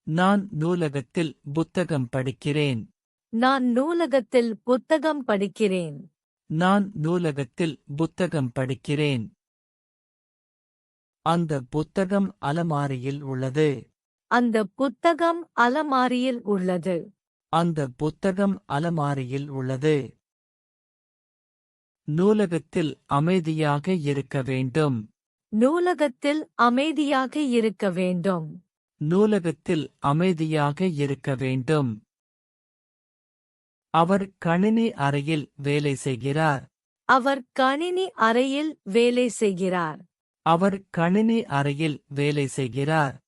நான் நூலகத்தில் புத்தகம் படிக்கிறேன். நான் நூலகத்தில் புத்தகம் படிக்கிறேன். நான் நூலகத்தில் புத்தகம் படிக்கிறேன். அந்த புத்தகம் அலமாரியில் உள்ளது. அந்த புத்தகம் அலமாரியில் உள்ளது. அந்த புத்தகம் அலமாரியில் உள்ளது. நூலகத்தில் அமைதியாக இருக்க வேண்டும். நூலகத்தில் அமைதியாக இருக்க வேண்டும். நூலகத்தில் அமைதியாக இருக்க வேண்டும். அவர் கணினி அறையில் வேலை செய்கிறார். அவர் கணினி அறையில் வேலை செய்கிறார். அவர் கணினி அறையில் வேலை செய்கிறார்.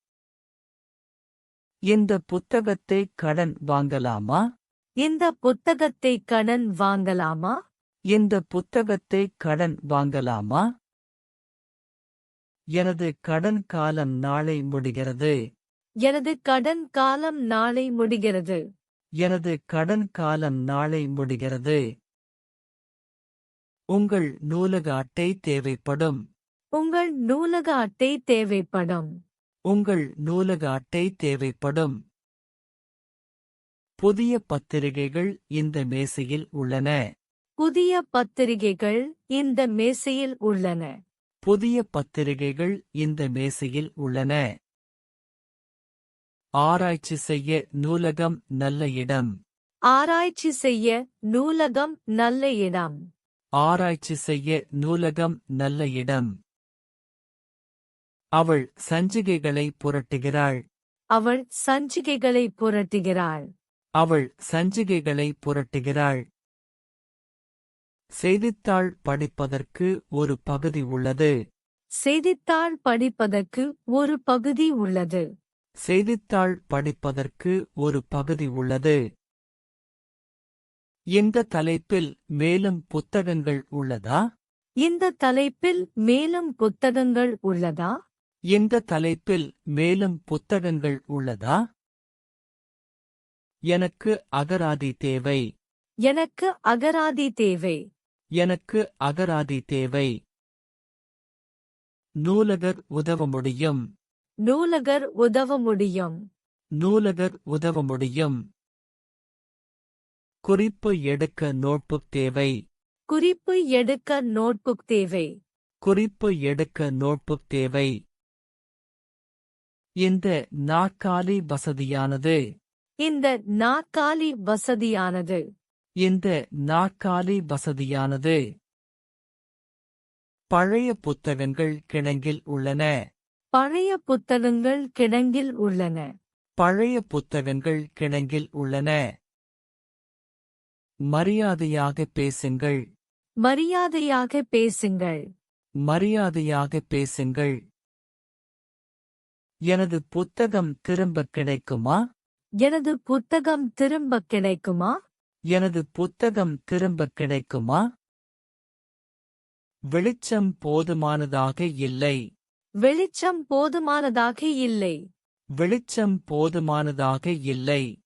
இந்த புத்தகத்தை கடன் வாங்கலாமா? இந்த புத்தகத்தை கடன் வாங்கலாமா? இந்த புத்தகத்தை கடன் வாங்கலாமா? எனது கடன் காலம் நாளை முடிகிறது. எனது கடன் காலம் நாளை முடிகிறது. எனது கடன் காலம் நாளை முடிகிறது. உங்கள் நூலக அட்டை தேவைப்படும். உங்கள் நூலக அட்டை தேவைப்படும். உங்கள் நூலக அட்டை தேவைப்படும். புதிய பத்திரிகைகள் இந்த மேசையில் உள்ளன. புதிய பத்திரிகைகள் இந்த மேசையில் உள்ளன. புதிய பத்திரிகைகள் இந்த மேசையில் உள்ளன. ஆராய்ச்சி செய்ய நூலகம் நல்ல இடம். ஆராய்ச்சி செய்ய நூலகம் நல்ல இடம். ஆராய்ச்சி செய்ய நூலகம் நல்ல இடம். அவள் சஞ்சிகைகளை புரட்டுகிறாள். அவள் சஞ்சிகைகளை புரட்டுகிறாள். அவள் சஞ்சிகைகளை புரட்டுகிறாள். செய்தித்தாள் படிப்பதற்கு ஒரு பகுதி உள்ளது. செய்தித்தாள் படிப்பதற்கு ஒரு பகுதி உள்ளது. செய்தித்தாள் படிப்பதற்கு ஒரு பகுதி உள்ளது. இந்த தலைப்பில் மேலும் புத்தகங்கள் உள்ளதா? இந்த தலைப்பில் மேலும் புத்தகங்கள் உள்ளதா? இந்த தலைப்பில் மேலும் புத்தகங்கள் உள்ளதா? எனக்கு அகராதி தேவை. எனக்கு அகராதி தேவை. எனக்கு அகராதி தேவை. நூலகர் உதவ முடியும். நூலகர் உதவ முடியும். நூலகர் உதவ முடியும். குறிப்பு எடுக்க நோட்புக் தேவை. குறிப்பு எடுக்க நோட்புக் தேவை. குறிப்பு எடுக்க நோட்புக் தேவை. இந்த நாற்காலி வசதியானது. இந்த நாற்காலி வசதியானது. இந்த நாற்காலி வசதியானது. பழைய புத்தகங்கள் கிடங்கில் உள்ளன. பழைய புத்தகங்கள் கிடங்கில் உள்ளன. பழைய புத்தகங்கள் கிடங்கில் உள்ளன. மரியாதையாக பேசுங்கள். மரியாதையாக பேசுங்கள். மரியாதையாக பேசுங்கள். எனது புத்தகம் திரும்ப கிடைக்குமா? எனது புத்தகம் திரும்ப கிடைக்குமா? எனது புத்தகம் திரும்ப கிடைக்குமா? வெளிச்சம் போதுமானதாக இல்லை. வெளிச்சம் போதுமானதாக இல்லை. வெளிச்சம் போதுமானதாக இல்லை.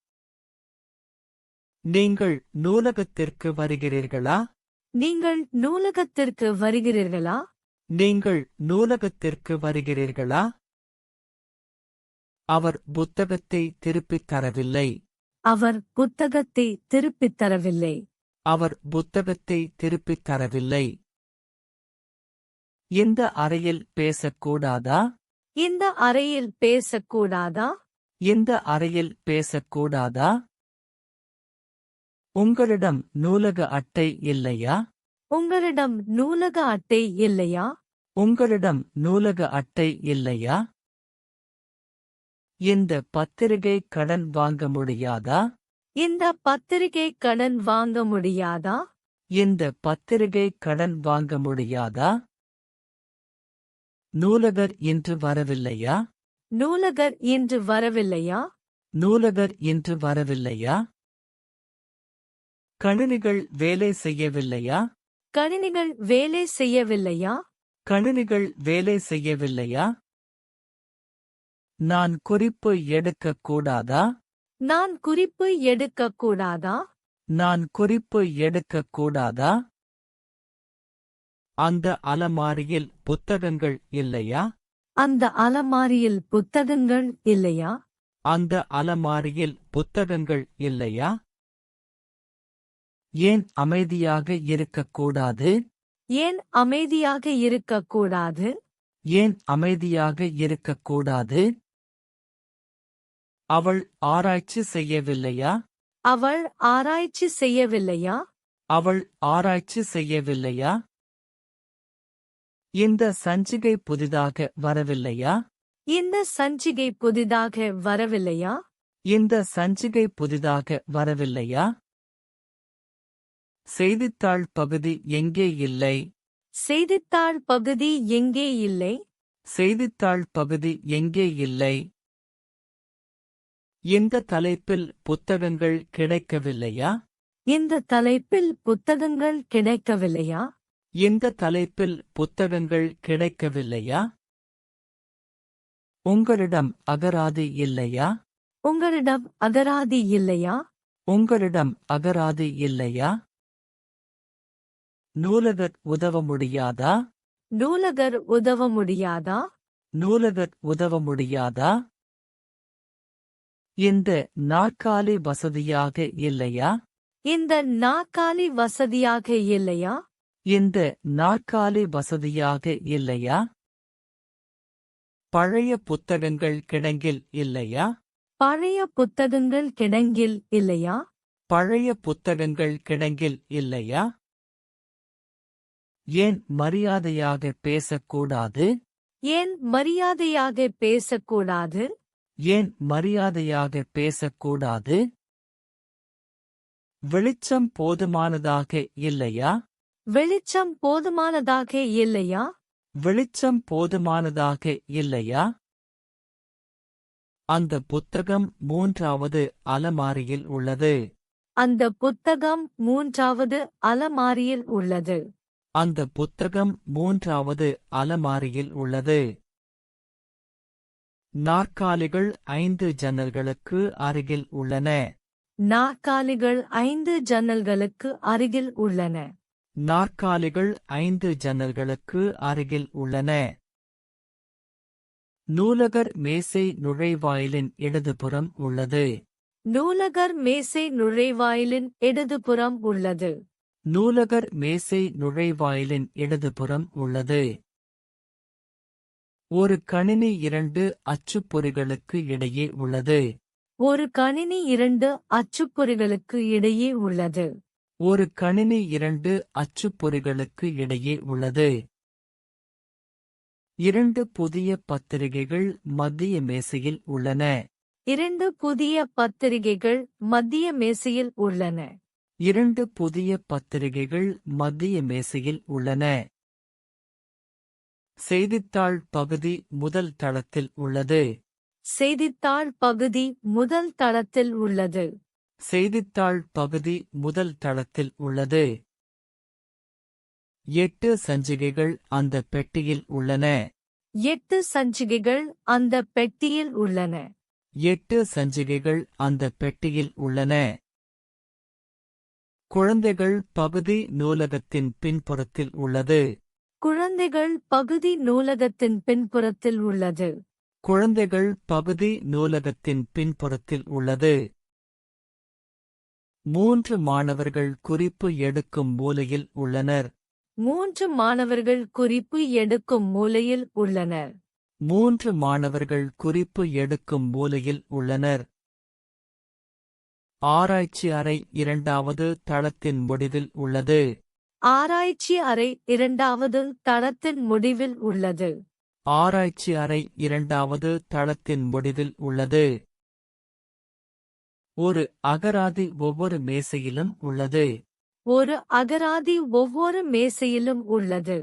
நீங்கள் நூலகத்திற்கு வருகிறீர்களா? நீங்கள் நூலகத்திற்கு வருகிறீர்களா? நீங்கள் நூலகத்திற்கு வருகிறீர்களா? அவர் புத்தகத்தை திருப்பித் தரவில்லை. அவர் புத்தகத்தை திருப்பித் தரவில்லை. அவர் புத்தகத்தை திருப்பித் தரவில்லை. இந்த அறையில் பேசக்கூடாதா? இந்த அறையில் பேசக்கூடாதா? இந்த அறையில் பேசக்கூடாதா? உங்களிடம் நூலக அட்டை இல்லையா? உங்களிடம் நூலக அட்டை இல்லையா? உங்களிடம் நூலக அட்டை இல்லையா? இந்த பத்திரிகை கடன் வாங்க முடியாதா? இந்த பத்திரிகை கடன் வாங்க முடியாதா? இந்த பத்திரிகை கடன் வாங்க முடியாதா? நூலகர் இன்று வரவில்லையா? நூலகர் இன்று வரவில்லையா? நூலகர் இன்று வரவில்லையா? கணினிகள் வேலை செய்யவில்லையா? கணினிகள் வேலை செய்யவில்லையா? கணினிகள் வேலை செய்யவில்லையா? நான் குறிப்பு எடுக்கக் கூடாதா? நான் குறிப்பு எடுக்கக் கூடாதா? நான் குறிப்பு எடுக்கக் கூடாதா? அந்த அலமாரியில் புத்தகங்கள் இல்லையா? அந்த அலமாரியில் புத்தகங்கள் இல்லையா? அந்த அலமாரியில் புத்தகங்கள் இல்லையா? ஏன் அமைதியாக இருக்கக்கூடாது? ஏன் அமைதியாக இருக்கக்கூடாது? ஏன் அமைதியாக இருக்கக்கூடாது? அவள் ஆராய்ச்சி செய்யவில்லையா? அவள் ஆராய்ச்சி செய்யவில்லையா? அவள் ஆராய்ச்சி செய்யவில்லையா? இந்த சஞ்சிகை புதிதாக வரவில்லையா? இந்த சஞ்சிகை புதிதாக வரவில்லையா? இந்த சஞ்சிகை புதிதாக வரவில்லையா? செய்தித்தாள் பகுதி எங்கே இல்லை? செய்தித்தாள் பகுதி எங்கே இல்லை? செய்தித்தாள் பகுதி எங்கே இல்லை? இந்த தலைப்பில் புத்தகங்கள் கிடைக்கவில்லையா? இந்த தலைப்பில் புத்தகங்கள் கிடைக்கவில்லையா? இந்த தலைப்பில் புத்தகங்கள் கிடைக்கவில்லையா? உங்களிடம் அகராதி இல்லையா? உங்களிடம் அகராதி இல்லையா? உங்களிடம் அகராதி இல்லையா? நூலகர் உதவ முடியாதா? நூலகர் உதவ முடியாதா? நூலகர் உதவ முடியாதா? இந்த நாற்காலி வசதியாக இல்லையா? இந்த நாற்காலி வசதியாக இல்லையா? இந்த நாற்காலி வசதியாக இல்லையா? பழைய புத்தகங்கள் கிடங்கில் இல்லையா? பழைய புத்தகங்கள் கிடங்கில் இல்லையா? பழைய புத்தகங்கள் கிடங்கில் இல்லையா? ஏன் மரியாதையாக பேசக்கூடாது? ஏன் மரியாதையாக பேசக்கூடாது? ஏன் மரியாதையாக பேசக்கூடாது? வெளிச்சம் போதுமானதாக இல்லையா? வெளிச்சம் போதுமானதாக இல்லையா? வெளிச்சம் போதுமானதாக இல்லையா? அந்த புத்தகம் மூன்றாவது அலமாரியில் உள்ளது. அந்த புத்தகம் மூன்றாவது அலமாரியில் உள்ளது. அந்த புத்தகம் மூன்றாவது அலமாரியில் உள்ளது. நாற்காலிகள் 5 ஜன்னல்களுக்கு அருகில் உள்ளன. நாற்காலிகள் 5 ஜன்னல்களுக்கு அருகில் உள்ளன. நாற்காலிகள் 5 ஜன்னல்களுக்கு அருகில் உள்ளன. நூலகர் மேசை நுழைவாயிலின் இடதுபுறம் உள்ளது. நூலகர் மேசை நுழைவாயிலின் இடதுபுறம் உள்ளது. நூலகர் மேசை நுழைவாயிலின் இடதுபுறம் உள்ளது. ஒரு கணினி 2 அச்சுப்பொறிகளுக்கு இடையே உள்ளது. ஒரு கணினி 2 அச்சுப்பொறிகளுக்கு இடையே உள்ளது. ஒரு கணினி 2 அச்சுப்பொறிகளுக்கு இடையே உள்ளது. 2 புதிய பத்திரிகைகள் மத்திய மேசையில் உள்ளன. 2 புதிய பத்திரிகைகள் மத்திய மேசையில் உள்ளன. 2 புதிய பத்திரிகைகள் மத்திய மேசையில் உள்ளன. செய்தித்தாள் பகுதி முதல் தளத்தில் உள்ளது. செய்தித்தாள் பகுதி முதல் தளத்தில் உள்ளது. செய்தித்தாள் பகுதி முதல் தளத்தில் உள்ளது. 8 சஞ்சிகைகள் அந்த பெட்டியில் உள்ளன. 8 சஞ்சிகைகள் அந்த பெட்டியில் உள்ளன. 8 சஞ்சிகைகள் அந்த பெட்டியில் உள்ளன. குழந்தைகள் பகுதி நூலகத்தின் பின்புறத்தில் உள்ளது. குழந்தைகள் பகுதி நூலகத்தின் பின்புறத்தில் உள்ளது. குழந்தைகள் பகுதி நூலகத்தின் பின்புறத்தில் உள்ளது. 3 மாணவர்கள் குறிப்பு எடுக்கும் மூலையில் உள்ளனர். 3 மாணவர்கள் குறிப்பு எடுக்கும் மூலையில் உள்ளனர். 3 மாணவர்கள் குறிப்பு எடுக்கும் மூலையில் உள்ளனர். ஆராய்ச்சி அறை 2வது தளத்தின் முடிவில் உள்ளது. ஆராய்ச்சி அறை 2வது தளத்தின் முடிவில் உள்ளது. ஆராய்ச்சி அறை 2வது தளத்தின் முடிவில் உள்ளது. ஒரு அகராதி ஒவ்வொரு மேசையிலும் உள்ளது. ஒரு அகராதி ஒவ்வொரு மேசையிலும் உள்ளது.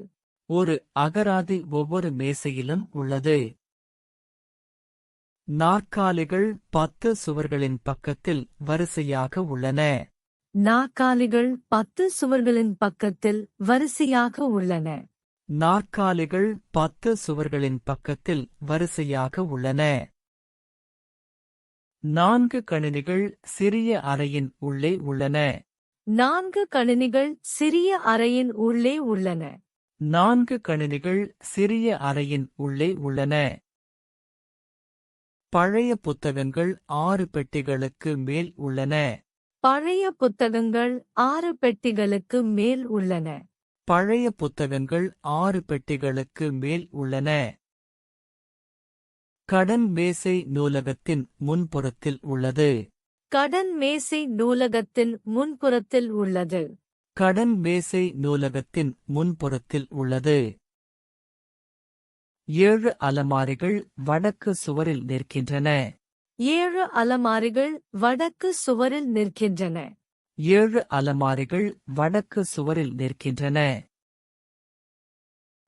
ஒரு அகராதி ஒவ்வொரு மேசையிலும் உள்ளது. நாற்காலிகள் 10 சுவர்களின் பக்கத்தில் வரிசையாக உள்ளன. நாற்காலிகள் 10 சுவர்களின் பக்கத்தில் வரிசையாக உள்ளன. நாற்காலிகள் 10 சுவர்களின் பக்கத்தில் வரிசையாக உள்ளன. 4 கணினிகள் சிறிய அறையின் உள்ளே உள்ளன. 4 கணினிகள் சிறிய அறையின் உள்ளே உள்ளன. 4 கணினிகள் சிறிய அறையின் உள்ளே உள்ளன. பழைய புத்தகங்கள் 6 பெட்டிகளுக்கு மேல் உள்ளன. பழைய புத்தகங்கள் 6 பெட்டிகளுக்கு மேல் உள்ளன. பழைய புத்தகங்கள் 6 பெட்டிகளுக்கு மேல் உள்ளன. கடன் மேசை நூலகத்தின் முன்புறத்தில் உள்ளது. கடன் மேசை நூலகத்தின் முன்புறத்தில் உள்ளது. கடன் மேசை நூலகத்தின் முன்புறத்தில் உள்ளது. 7 அலமாரிகள் வடக்கு சுவரில் நிற்கின்றன. 7 அலமாரிகள் வடக்கு சுவரில் நிற்கின்றன. 7 அலமாரிகள் வடக்கு சுவரில் நிற்கின்றன.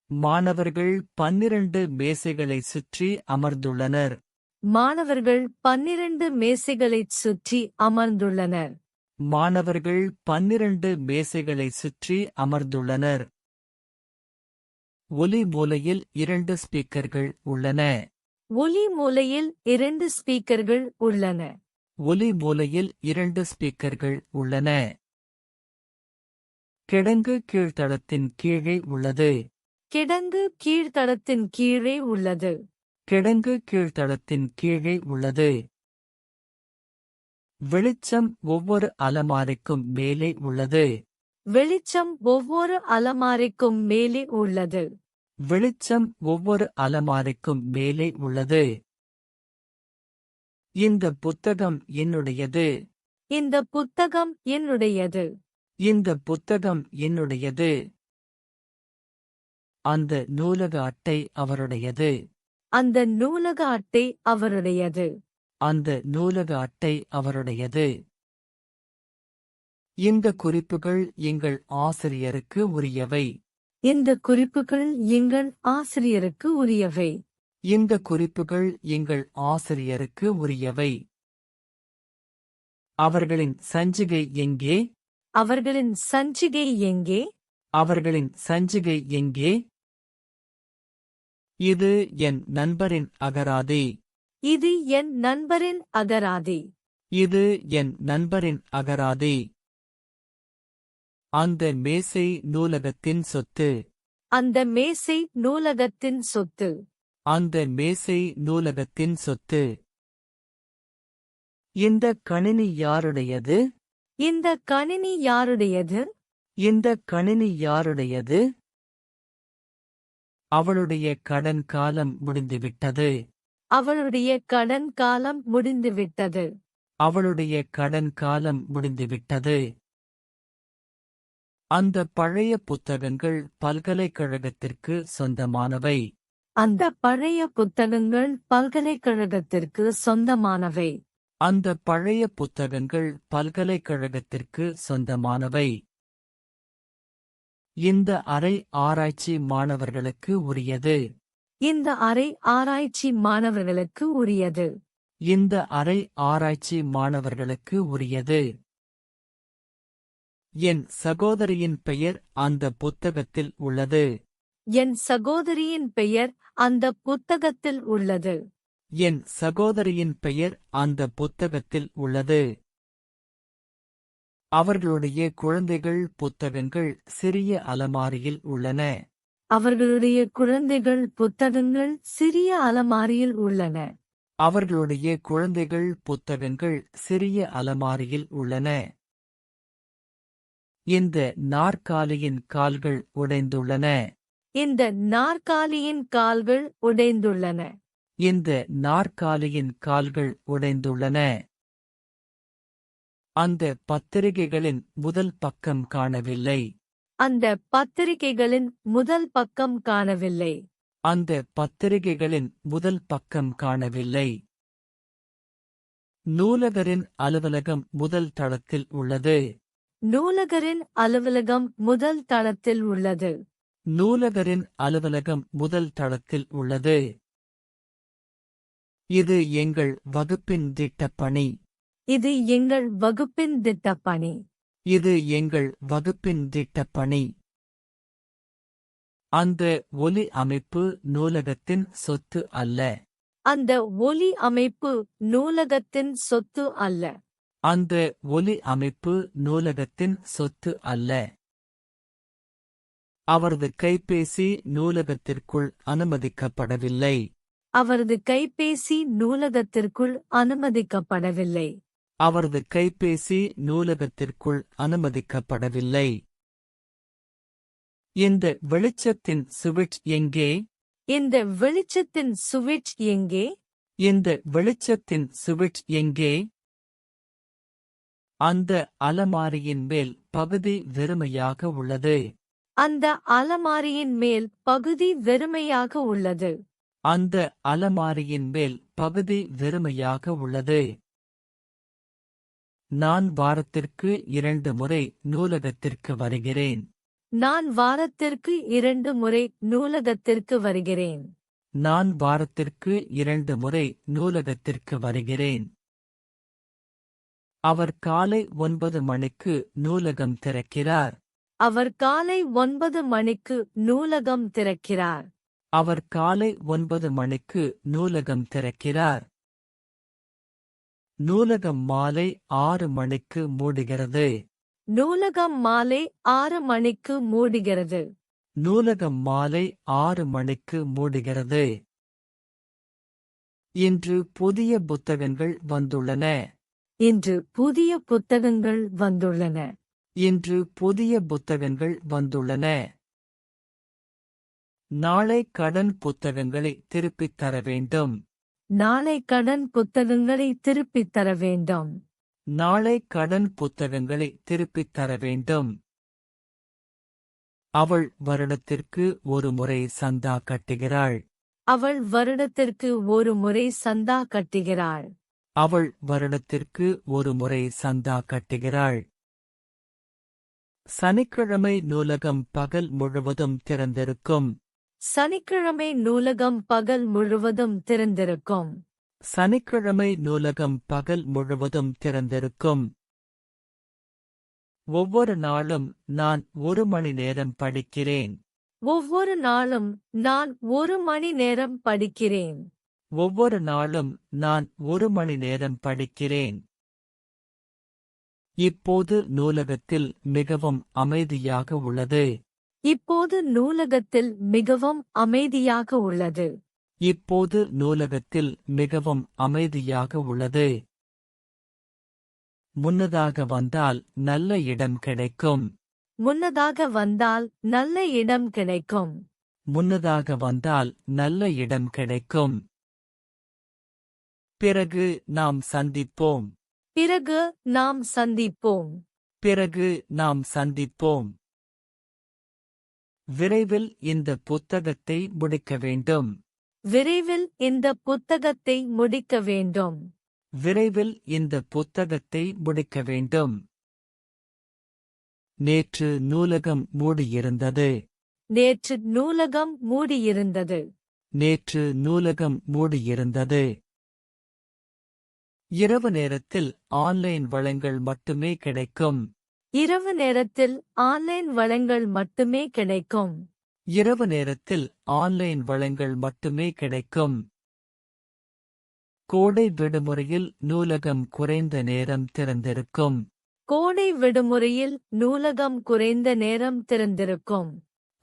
மாணவர்கள் 12 மேசைகளைச் சுற்றி அமர்ந்துள்ளனர். மாணவர்கள் 12 மேசைகளைச் சுற்றி அமர்ந்துள்ளனர். மாணவர்கள் 12 மேசைகளைச் சுற்றி அமர்ந்துள்ளனர். ஒலி மூலையில் 2 ஸ்பீக்கர்கள் உள்ளன. ஒலி மூலையில் 2 ஸ்பீக்கர்கள் உள்ளன. ஒலி மூலையில் 2 ஸ்பீக்கர்கள் உள்ளன. கிடங்கு கீழ்த்தளத்தின் கீழே உள்ளது. கிடங்கு கீழ்த்தளத்தின் கீழே உள்ளது. கிடங்கு கீழ்த்தளத்தின் கீழே உள்ளது. வெளிச்சம் ஒவ்வொரு அலமாரிக்கும் மேலே உள்ளது. வெளிச்சம் ஒவ்வொரு அலமாரிக்கும் மேலே உள்ளது. வெளிச்சம் ஒவ்வொரு அலமாரிக்கும் மேலே உள்ளது. இந்த புத்தகம் என்னுடையது. இந்த புத்தகம் என்னுடையது. இந்த புத்தகம் என்னுடையது. அந்த நூலக அட்டை அவருடையது. அந்த நூலக அட்டை அவருடையது. அந்த நூலக அட்டை அவருடையது. இந்த குறிப்புகள் எங்கள் ஆசிரியருக்கு உரியவை. இந்த குறிப்புகள் எங்கள் ஆசிரியருக்கு உரியவை. இந்த குறிப்புகள் எங்கள் ஆசிரியருக்கு உரியவை. அவர்களின் சஞ்சிகை எங்கே? அவர்களின் சஞ்சிகை எங்கே? அவர்களின் சஞ்சிகை எங்கே? இது என் நண்பரின் அகராதி. இது என் நண்பரின் அகராதி. இது என் நண்பரின் அகராதி. அந்த மேசை நூலகத்தின் சொத்து. அந்த மேசை நூலகத்தின் சொத்து. அந்த மேசை நூலகத்தின் சொத்து. இந்த கணினி யாருடையது? இந்த கணினி யாருடையது? இந்த கணினி யாருடையது? அவளுடைய கடன் காலம் முடிந்துவிட்டது. அவளுடைய கடன் காலம் முடிந்துவிட்டது. அவளுடைய கடன் காலம் முடிந்துவிட்டது. அந்த பழைய புத்தகங்கள் பல்கலைக்கழகத்திற்கு சொந்தமானவை. அந்த பழைய புத்தகங்கள் பல்கலைக்கழகத்திற்கு சொந்தமானவை. அந்த பழைய புத்தகங்கள் பல்கலைக்கழகத்திற்கு சொந்தமானவை. இந்த அறை ஆராய்ச்சி மாணவர்களுக்கு உரியது. இந்த அறை ஆராய்ச்சி மாணவர்களுக்கு உரியது. இந்த அறை ஆராய்ச்சி மாணவர்களுக்கு உரியது. என் சகோதரியின் பெயர் அந்த புத்தகத்தில் உள்ளது. என் சகோதரியின் பெயர் அந்த புத்தகத்தில் உள்ளது. என் சகோதரியின் பெயர் அந்த புத்தகத்தில் உள்ளது. அவர்களுடைய குழந்தைகள் புத்தகங்கள் சிறிய அலமாரியில் உள்ளன. அவர்களுடைய குழந்தைகள் புத்தகங்கள் சிறிய அலமாரியில் உள்ளன. அவர்களுடைய குழந்தைகள் புத்தகங்கள் சிறிய அலமாரியில் உள்ளன. இந்த நாற்காலியின் கால்கள் உடைந்துள்ளன. இந்த நாற்காலியின் கால்கள் உடைந்துள்ளன. இந்த நாற்காலியின் கால்கள் உடைந்துள்ளன. அந்த பத்திரிகைகளின் முதல் பக்கம் காணவில்லை. அந்த பத்திரிகைகளின் முதல் பக்கம் காணவில்லை. அந்த பத்திரிகைகளின் முதல் பக்கம் காணவில்லை. நூலகரின் அலுவலகம் முதல் தளத்தில் உள்ளது. நூலகரின் அலுவலகம் முதல் தளத்தில் உள்ளது. நூலகரின் அலுவலகம் முதல் தளத்தில் உள்ளது. இது எங்கள் வகுப்பின் திட்டப்பணி. இது எங்கள் வகுப்பின் திட்டப்பணி. இது எங்கள் வகுப்பின் திட்டப்பணி. அந்த ஒலி அமைப்பு நூலகத்தின் சொத்து அல்ல. அந்த ஒலி அமைப்பு நூலகத்தின் சொத்து அல்ல. அந்த ஒலி அமைப்பு நூலகத்தின் சொத்து அல்ல. அவரது கைபேசி நூலகத்திற்குள் அனுமதிக்கப்படவில்லை. அவரது கைபேசி நூலகத்திற்குள் அனுமதிக்கப்படவில்லை. அவரது கைபேசி நூலகத்திற்குள் அனுமதிக்கப்படவில்லை. இந்த வெளிச்சத்தின் சுவிட்ச் எங்கே? இந்த வெளிச்சத்தின் சுவிட்ச் எங்கே? இந்த வெளிச்சத்தின் சுவிட்ச் எங்கே? அந்த அலமாரியின் மேல் பகுதி வெறுமையாக உள்ளது. அந்த அலமாரியின் மேல் பகுதி வெறுமையாக உள்ளது. அந்த அலமாரியின் மேல் பகுதி வெறுமையாக உள்ளது. நான் வாரத்திற்கு 2 முறை நூலகத்திற்கு வருகிறேன். நான் வாரத்திற்கு 2 முறை நூலகத்திற்கு வருகிறேன். நான் வாரத்திற்கு 2 முறை நூலகத்திற்கு வருகிறேன். அவர் காலை 9 மணிக்கு நூலகம் திறக்கிறார். அவர் காலை 9 மணிக்கு நூலகம் திறக்கிறார். அவர் காலை 9 மணிக்கு நூலகம் திறக்கிறார். நூலகம் மாலை 6 மணிக்கு மூடுகிறது. நூலகம் மாலை 6 மணிக்கு மூடுகிறது. நூலகம் மாலை 6 மணிக்கு மூடுகிறது. இன்று புதிய புத்தகங்கள் வந்துள்ளன. இன்று புதிய புத்தகங்கள் வந்துள்ளன. இன்று புதிய புத்தகங்கள் வந்துள்ளன. நாளை கடன் புத்தகங்களை திருப்பித் தர வேண்டும். நாளை கடன் புத்தகங்களை திருப்பித் தர வேண்டும். நாளை கடன் புத்தகங்களை திருப்பித் தர வேண்டும். அவள் வருடத்திற்கு 1 முறை சந்தா கட்டுகிறாள். அவள் வருடத்திற்கு 1 முறை சந்தா கட்டுகிறாள். அவள் வருடத்திற்கு 1 முறை சந்தா கட்டுகிறாள். சனிக்கிழமை நூலகம் பகல் முழுவதும் திறந்திருக்கும். சனிக்கிழமை நூலகம் பகல் முழுவதும் திறந்திருக்கும். சனிக்கிழமை நூலகம் பகல் முழுவதும் திறந்திருக்கும். ஒவ்வொரு நாளும் நான் 1 மணி நேரம் படிக்கிறேன். ஒவ்வொரு நாளும் நான் 1 மணி நேரம் படிக்கிறேன். ஒவ்வொரு நாளும் நான் 1 மணி நேரம் படிக்கிறேன். இப்போது நூலகத்தில் மிகவும் அமைதியாக உள்ளது. இப்போது நூலகத்தில் மிகவும் அமைதியாக உள்ளது. இப்போது நூலகத்தில் மிகவும் அமைதியாக உள்ளது. முன்னதாக வந்தால் நல்ல இடம் கிடைக்கும். முன்னதாக வந்தால் நல்ல இடம் கிடைக்கும். முன்னதாக வந்தால் நல்ல இடம் கிடைக்கும். பிறகு நாம் சந்திப்போம். பிறகு நாம் சந்திப்போம். பிறகு நாம் சந்திப்போம். விரைவில் இந்த புத்தகத்தை முடிக்க வேண்டும். விரைவில் இந்த புத்தகத்தை முடிக்க வேண்டும். விரைவில் இந்த புத்தகத்தை முடிக்க வேண்டும். நேற்று நூலகம் மூடியிருந்தது. நேற்று நூலகம் மூடியிருந்தது. நேற்று நூலகம் மூடியிருந்தது. இரவு நேரத்தில் ஆன்லைன் வளங்கள் மட்டுமே கிடைக்கும். இரவு நேரத்தில் ஆன்லைன் வளங்கள் மட்டுமே கிடைக்கும். இரவு நேரத்தில் ஆன்லைன் வளங்கள் மட்டுமே கிடைக்கும். கோடை விடுமுறையில் நூலகம் குறைந்த நேரம் திறந்திருக்கும். கோடை விடுமுறையில் நூலகம் குறைந்த நேரம் திறந்திருக்கும்.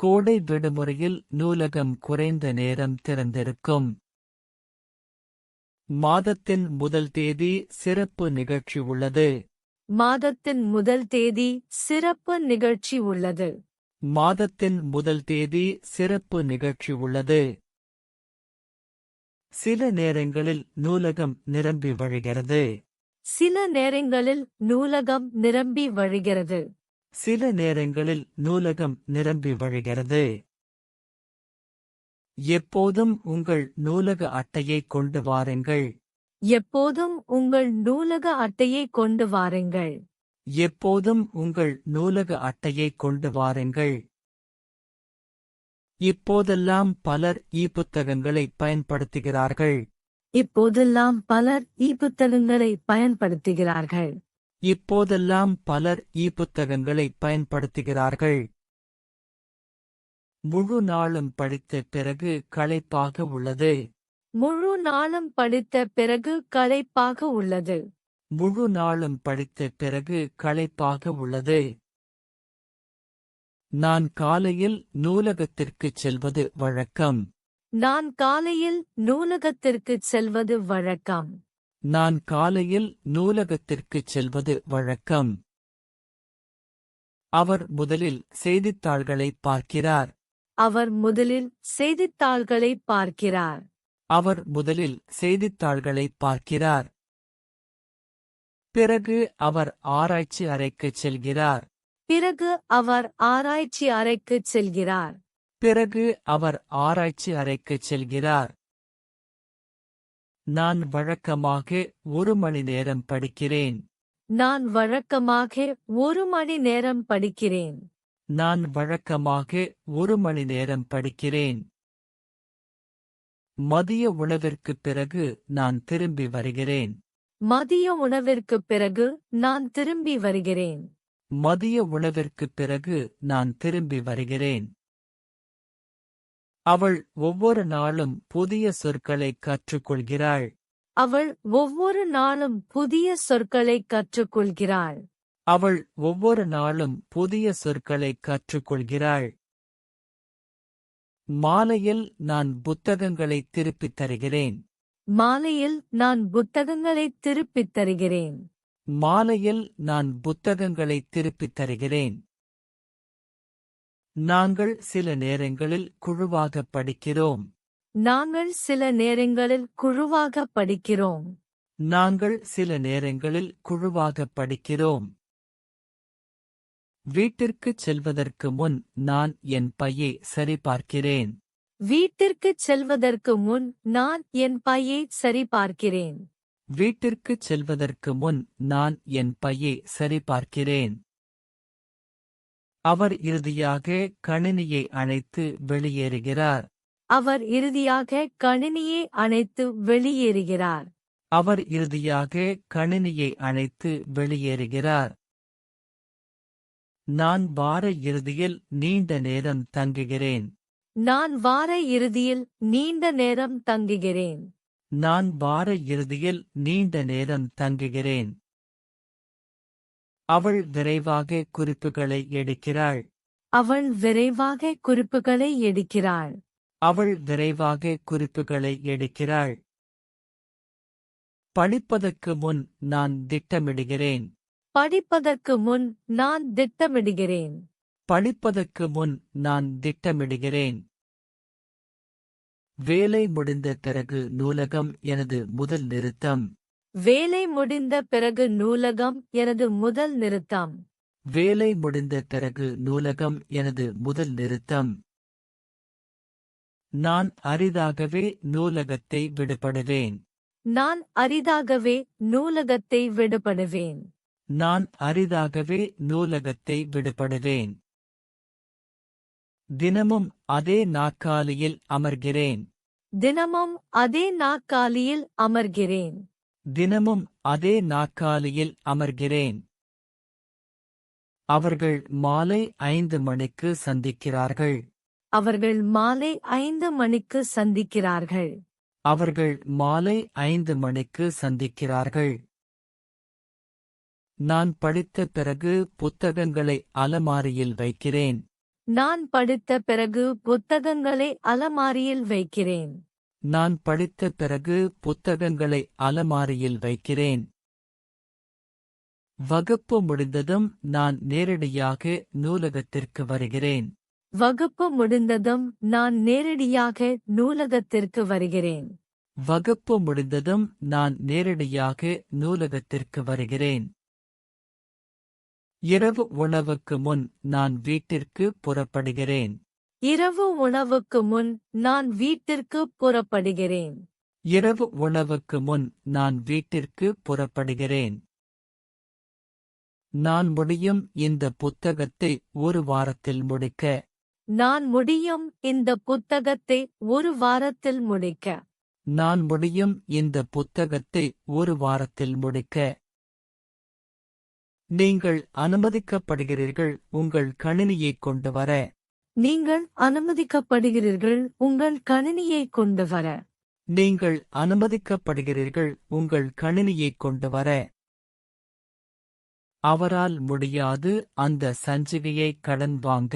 கோடை விடுமுறையில் நூலகம் குறைந்த நேரம் திறந்திருக்கும். மாதத்தின் முதல் தேதி சிறப்பு நிகழ்ச்சி உள்ளது. மாதத்தின் முதல் தேதி சிறப்பு நிகழ்ச்சி உள்ளது. மாதத்தின் முதல் தேதி சிறப்பு நிகழ்ச்சி உள்ளது. சில நேரங்களில் நூலகம் நிரம்பி வழிகிறது. சில நேரங்களில் நூலகம் நிரம்பி வழிகிறது. சில நேரங்களில் நூலகம் நிரம்பி வழிகிறது. எப்போதும் உங்கள் நூலக அட்டையை கொண்டு வாருங்கள். எப்போதும் உங்கள் நூலக அட்டையை கொண்டு வாருங்கள். எப்போதும் உங்கள் நூலக அட்டையை கொண்டு வாருங்கள். இப்போதெல்லாம் பலர் புத்தகங்களை பயன்படுத்துகிறார்கள். இப்போதெல்லாம் பலர் புத்தகங்களை பயன்படுத்துகிறார்கள். இப்போதெல்லாம் பலர் புத்தகங்களை பயன்படுத்துகிறார்கள். முழு நாளும் படித்த பிறகு களைப்பாக உள்ளது. முழு நாளும் படித்த பிறகு களைப்பாக உள்ளது. முழு நாளும் படித்த பிறகு களைப்பாக உள்ளது. நான் காலையில் நூலகத்திற்குச் செல்வது வழக்கம். நான் காலையில் நூலகத்திற்குச் செல்வது வழக்கம். நான் காலையில் நூலகத்திற்குச் செல்வது வழக்கம். அவர் முதலில் செய்தித்தாள்களை பார்க்கிறார். அவர் முதலில் செய்தித்தாள்களை பார்க்கிறார். அவர் முதலில் செய்தித்தாள்களை பார்க்கிறார். பிறகு அவர் ஆராய்ச்சி அறைக்குச் செல்கிறார். பிறகு அவர் ஆராய்ச்சி அறைக்குச் செல்கிறார். பிறகு அவர் ஆராய்ச்சி அறைக்குச் செல்கிறார். நான் வழக்கமாக 1 மணி நேரம் படிக்கிறேன். நான் வழக்கமாக 1 மணி நேரம் படிக்கிறேன். நான் வழக்கமாக 1 மணி நேரம் படிக்கிறேன். மதிய உணவிற்குப் பிறகு நான் திரும்பி வருகிறேன். மதிய உணவிற்குப் பிறகு நான் திரும்பி வருகிறேன். மதிய உணவிற்குப் பிறகு நான் திரும்பி வருகிறேன். அவள் ஒவ்வொரு நாளும் புதிய சொற்களைக் கற்றுக்கொள்கிறாள். அவள் ஒவ்வொரு நாளும் புதிய சொற்களைக் கற்றுக்கொள்கிறாள். அவள் ஒவ்வொரு நாளும் புதிய சொற்களைக் கற்றுக்கொள்கிறாள். மாலையில் நான் புத்தகங்களைத் திருப்பித் தருகிறேன். மாலையில் நான் புத்தகங்களைத் திருப்பித் தருகிறேன். மாலையில் நான் புத்தகங்களைத் திருப்பித் தருகிறேன். நாங்கள் சில நேரங்களில் குழுவாகப் படிக்கிறோம். நாங்கள் சில நேரங்களில் குழுவாக படிக்கிறோம். நாங்கள் சில நேரங்களில் குழுவாகப் படிக்கிறோம். வீட்டிற்குச் செல்வதற்கு முன் நான் என் பையை சரிபார்க்கிறேன். வீட்டிற்குச் செல்வதற்கு முன் நான் என் பையை சரிபார்க்கிறேன். வீட்டிற்குச் செல்வதற்கு முன் நான் என் பையை சரிபார்க்கிறேன். அவர் இறுதியாக கணினியை அணைத்து வெளியேறுகிறார். அவர் இறுதியாக கணினியை அணைத்து வெளியேறுகிறார். அவர் இறுதியாக கணினியை அணைத்து வெளியேறுகிறார். நான் வார இறுதியில் நீண்ட நேரம் தங்குகிறேன். நான் வார இறுதியில் நீண்ட நேரம் தங்குகிறேன். நான் வார இறுதியில் நீண்ட நேரம் தங்குகிறேன். அவள் விரைவாக குறிப்புகளை எடுக்கிறாள். அவள் விரைவாக குறிப்புகளை எடுக்கிறாள். அவள் விரைவாக குறிப்புகளை எடுக்கிறாள். படிப்பதற்கு முன் நான் திட்டமிடுகிறேன். படிப்பதற்கு முன் நான் திட்டமிடுகிறேன். படிப்பதற்கு முன் நான் திட்டமிடுகிறேன். வேலை முடிந்த பிறகு நூலகம் எனது முதல் நிறுத்தம். வேலை முடிந்த பிறகு நூலகம் எனது முதல் நிறுத்தம். வேலை முடிந்த பிறகு நூலகம் எனது முதல் நிறுத்தம். நான் அரிதாகவே நூலகத்தை விடுபடுவேன். நான் அரிதாகவே நூலகத்தை விடுபடுவேன். நான் அரிதாகவே நூலகத்தை விடுபடுவேன். தினமும் அதே நாற்காலியில் அமர்கிறேன். தினமும் அதே நாற்காலியில் அமர்கிறேன். தினமும் அதே நாற்காலியில் அமர்கிறேன். அவர்கள் மாலை 5 மணிக்கு சந்திக்கிறார்கள். அவர்கள் மாலை 5 மணிக்கு சந்திக்கிறார்கள். அவர்கள் மாலை 5 மணிக்கு சந்திக்கிறார்கள். நான் படித்த பிறகு புத்தகங்களை அலமாரியில் வைக்கிறேன். நான் படித்த பிறகு புத்தகங்களை அலமாரியில் வைக்கிறேன். நான் படித்த பிறகு புத்தகங்களை அலமாரியில் வைக்கிறேன். வகுப்பு முடிந்ததும் நான் நேரடியாக நூலகத்திற்கு வருகிறேன். வகுப்பு முடிந்ததும் நான் நேரடியாக நூலகத்திற்கு வருகிறேன். வகுப்பு முடிந்ததும் நான் நேரடியாக நூலகத்திற்கு வருகிறேன். இரவு உணவுக்கு முன் நான் வீட்டிற்கு புறப்படுகிறேன். இரவு உணவுக்கு முன் நான் வீட்டிற்கு புறப்படுகிறேன். இரவு உணவுக்கு முன் நான் வீட்டிற்கு புறப்படுகிறேன். நான் முடியும் இந்த புத்தகத்தை 1 வாரத்தில் முடிக்க. நான் முடியும் இந்த புத்தகத்தை 1 வாரத்தில் முடிக்க. நான் முடியும் இந்த புத்தகத்தை 1 வாரத்தில் முடிக்க. நீங்கள் அனுமதிக்கப்படுகிறீர்கள் உங்கள் கணினியைக் கொண்டு வர. நீங்கள் அனுமதிக்கப்படுகிறீர்கள் உங்கள் கணினியைக் கொண்டு வர. நீங்கள் அனுமதிக்கப்படுகிறீர்கள் உங்கள் கணினியைக் கொண்டு வர. அவரால் முடியாது அந்த சஞ்சிகையை கடன் வாங்க.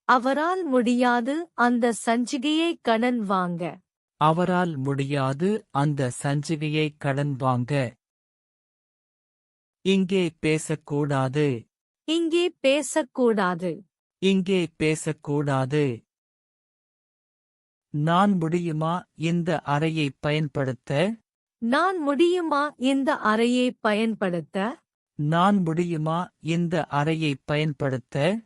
அவரால் முடியாது அந்த சஞ்சிகையை கடன் வாங்க. அவரால் முடியாது அந்த சஞ்சிகையை கடன் வாங்க. இங்கே பேசக்கூடாது. இங்கே பேசக்கூடாது. இங்கே பேசக்கூடாது. நான் முடியுமா இந்த அறையை பயன்படுத்த? நான் முடியுமா இந்த அறையை பயன்படுத்த? நான் முடியுமா இந்த அறையை பயன்படுத்த?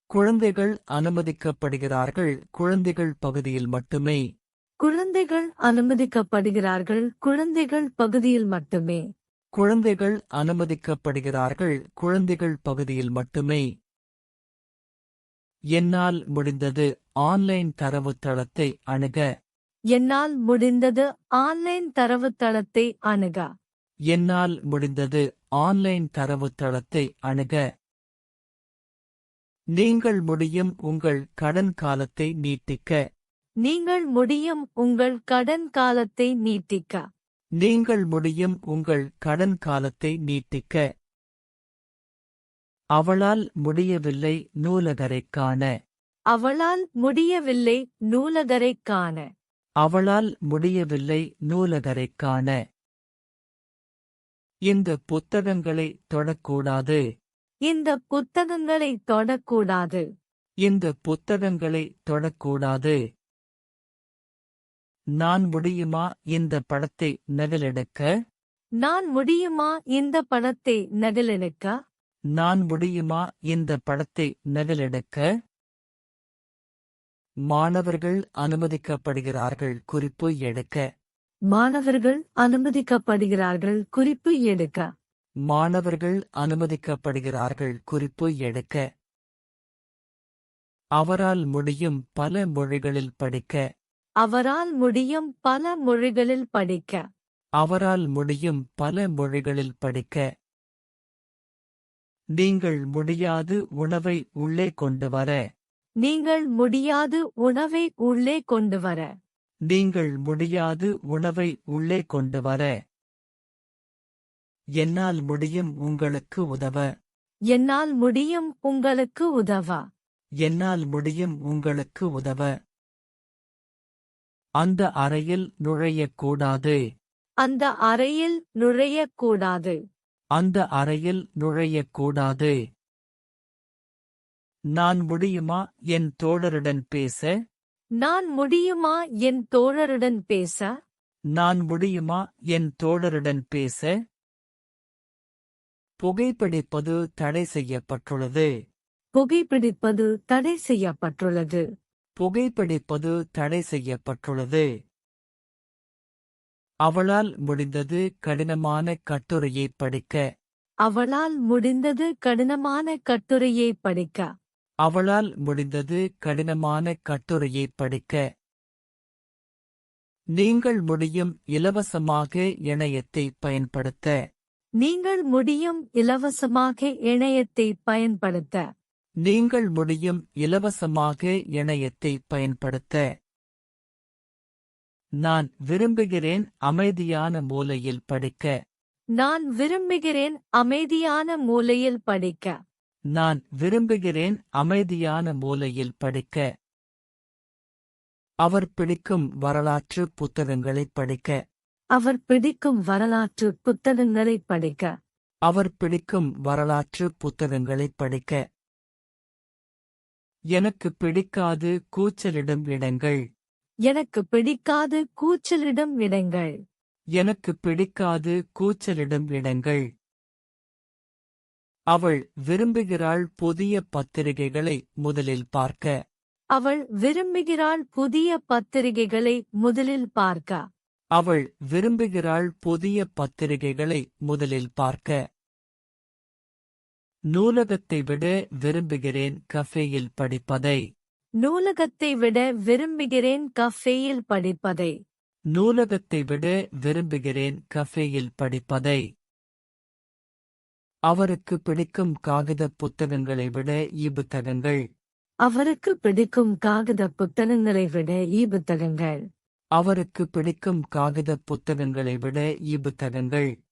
குழந்தைகள் அனுமதிக்கப்படுகிறார்கள் குழந்தைகள் பகுதியில் மட்டுமே. குழந்தைகள் அனுமதிக்கப்படுகிறார்கள் குழந்தைகள் பகுதியில் மட்டுமே. குழந்தைகள் அனுமதிக்கப்படுகிறார்கள் குழந்தைகள் பகுதியில் மட்டுமே. என்னால் முடிந்தது ஆன்லைன் தரவுத்தளத்தை அணுக. என்னால் முடிந்தது ஆன்லைன் தரவுத்தளத்தை அணுக. என்னால் முடிந்தது ஆன்லைன் தரவுத்தளத்தை அணுக. நீங்கள் முடியும் உங்கள் கடன் காலத்தை நீட்டிக்க. நீங்கள் முடியும் உங்கள் கடன் காலத்தை நீட்டிக்க. நீங்கள் முடியும் உங்கள் கடன் காலத்தை நீட்டிக்க. அவளால் முடியவில்லை நூலகரைக் காண. அவளால் முடியவில்லை நூலகரைக் காண. அவளால் முடியவில்லை நூலகரைக் காண. இந்த புத்தகங்களை தொடக்கூடாது. இந்த புத்தகங்களை தொடக்கூடாது. இந்த புத்தகங்களை தொடக்கூடாது. நான் முடியுமா இந்த படத்தை நகலெடுக்க? நான் முடியுமா இந்த படத்தை நகலெடுக்க? நான் முடியுமா இந்த படத்தை நகலெடுக்க? மாணவர்கள் அனுமதிக்கப்படுகிறார்கள் குறிப்பு எடுக்க. மாணவர்கள் அனுமதிக்கப்படுகிறார்கள் குறிப்பு எடுக்க. மாணவர்கள் அனுமதிக்கப்படுகிறார்கள் குறிப்பு எடுக்க. அவரால் முடியும் பல மொழிகளில் படிக்க. அவரால் முடியும் பல மொழிகளில் படிக்க. அவரால் முடியும் பல மொழிகளில் படிக்க. நீங்கள் முடியாது உணவை உள்ளே கொண்டு வர. நீங்கள் முடியாது உணவை உள்ளே கொண்டு வர. நீங்கள் முடியாது உணவை உள்ளே கொண்டு வர. என்னால் முடியும் உங்களுக்கு உதவ. என்னால் முடியும் உங்களுக்கு உதவ. என்னால் முடியும் உங்களுக்கு உதவ. அந்த அறையில் நுழையக்கூடாது. அந்த அறையில் நுழையக்கூடாது. அந்த அறையில் நுழையக்கூடாது. நான் முடியுமா என் தோழருடன் பேச? நான் முடியுமா என் தோழருடன் பேச? நான் முடியுமா என் தோழருடன் பேச? புகைப்பிடிப்பது தடை செய்யப்பட்டுள்ளது. புகைப்பிடிப்பது தடை செய்யப்பட்டுள்ளது. புகைப்பிடிப்பது தடை செய்யப்பட்டுள்ளது. அவளால் முடிந்தது கடினமான கட்டுரையை படிக்க. அவளால் முடிந்தது கடினமான கட்டுரையை படிக்க. அவளால் முடிந்தது கடினமான கட்டுரையை படிக்க. நீங்கள் முடியும் இலவசமாக இணையத்தை பயன்படுத்த. நீங்கள் முடியும் இலவசமாக இணையத்தை பயன்படுத்த. நீங்கள் முடியும் இலவசமாக இணையத்தை பயன்படுத்த. நான் விரும்புகிறேன் அமைதியான மூலையில் படிக்க. நான் விரும்புகிறேன் அமைதியான மூலையில் படிக்க. நான் விரும்புகிறேன் அமைதியான மூலையில் படிக்க. அவர் பிடிக்கும் வரலாற்று புத்தகங்களை படிக்க. அவர் பிடிக்கும் வரலாற்று புத்தகங்களை படிக்க. அவர் பிடிக்கும் வரலாற்று புத்தகங்களை படிக்க. எனக்கு பிடிக்காது கூச்சலிடும் இடங்கள். எனக்கு பிடிக்காது கூச்சலிடும் இடங்கள். எனக்கு பிடிக்காது கூச்சலிடும் இடங்கள். அவள் விரும்புகிறாள் புதிய பத்திரிகைகளை முதலில் பார்க்க. அவள் விரும்புகிறாள் புதிய பத்திரிகைகளை முதலில் பார்க்க. அவள் விரும்புகிறாள் புதிய பத்திரிகைகளை முதலில் பார்க்க. நூலகத்தை விட விரும்புகிறேன் கஃபேயில் படிப்பதை. நூலகத்தை விட விரும்புகிறேன் கஃபேயில் படிப்பதை. நூலகத்தை விட விரும்புகிறேன் கஃபேயில் படிப்பதை. அவருக்கு பிடிக்கும் காகித புத்தகங்களை விட இ-புத்தகங்கள். அவருக்கு பிடிக்கும் காகித புத்தகங்களை விட இ-புத்தகங்கள். அவருக்கு பிடிக்கும் காகித புத்தகங்களை விட இ-புத்தகங்கள்.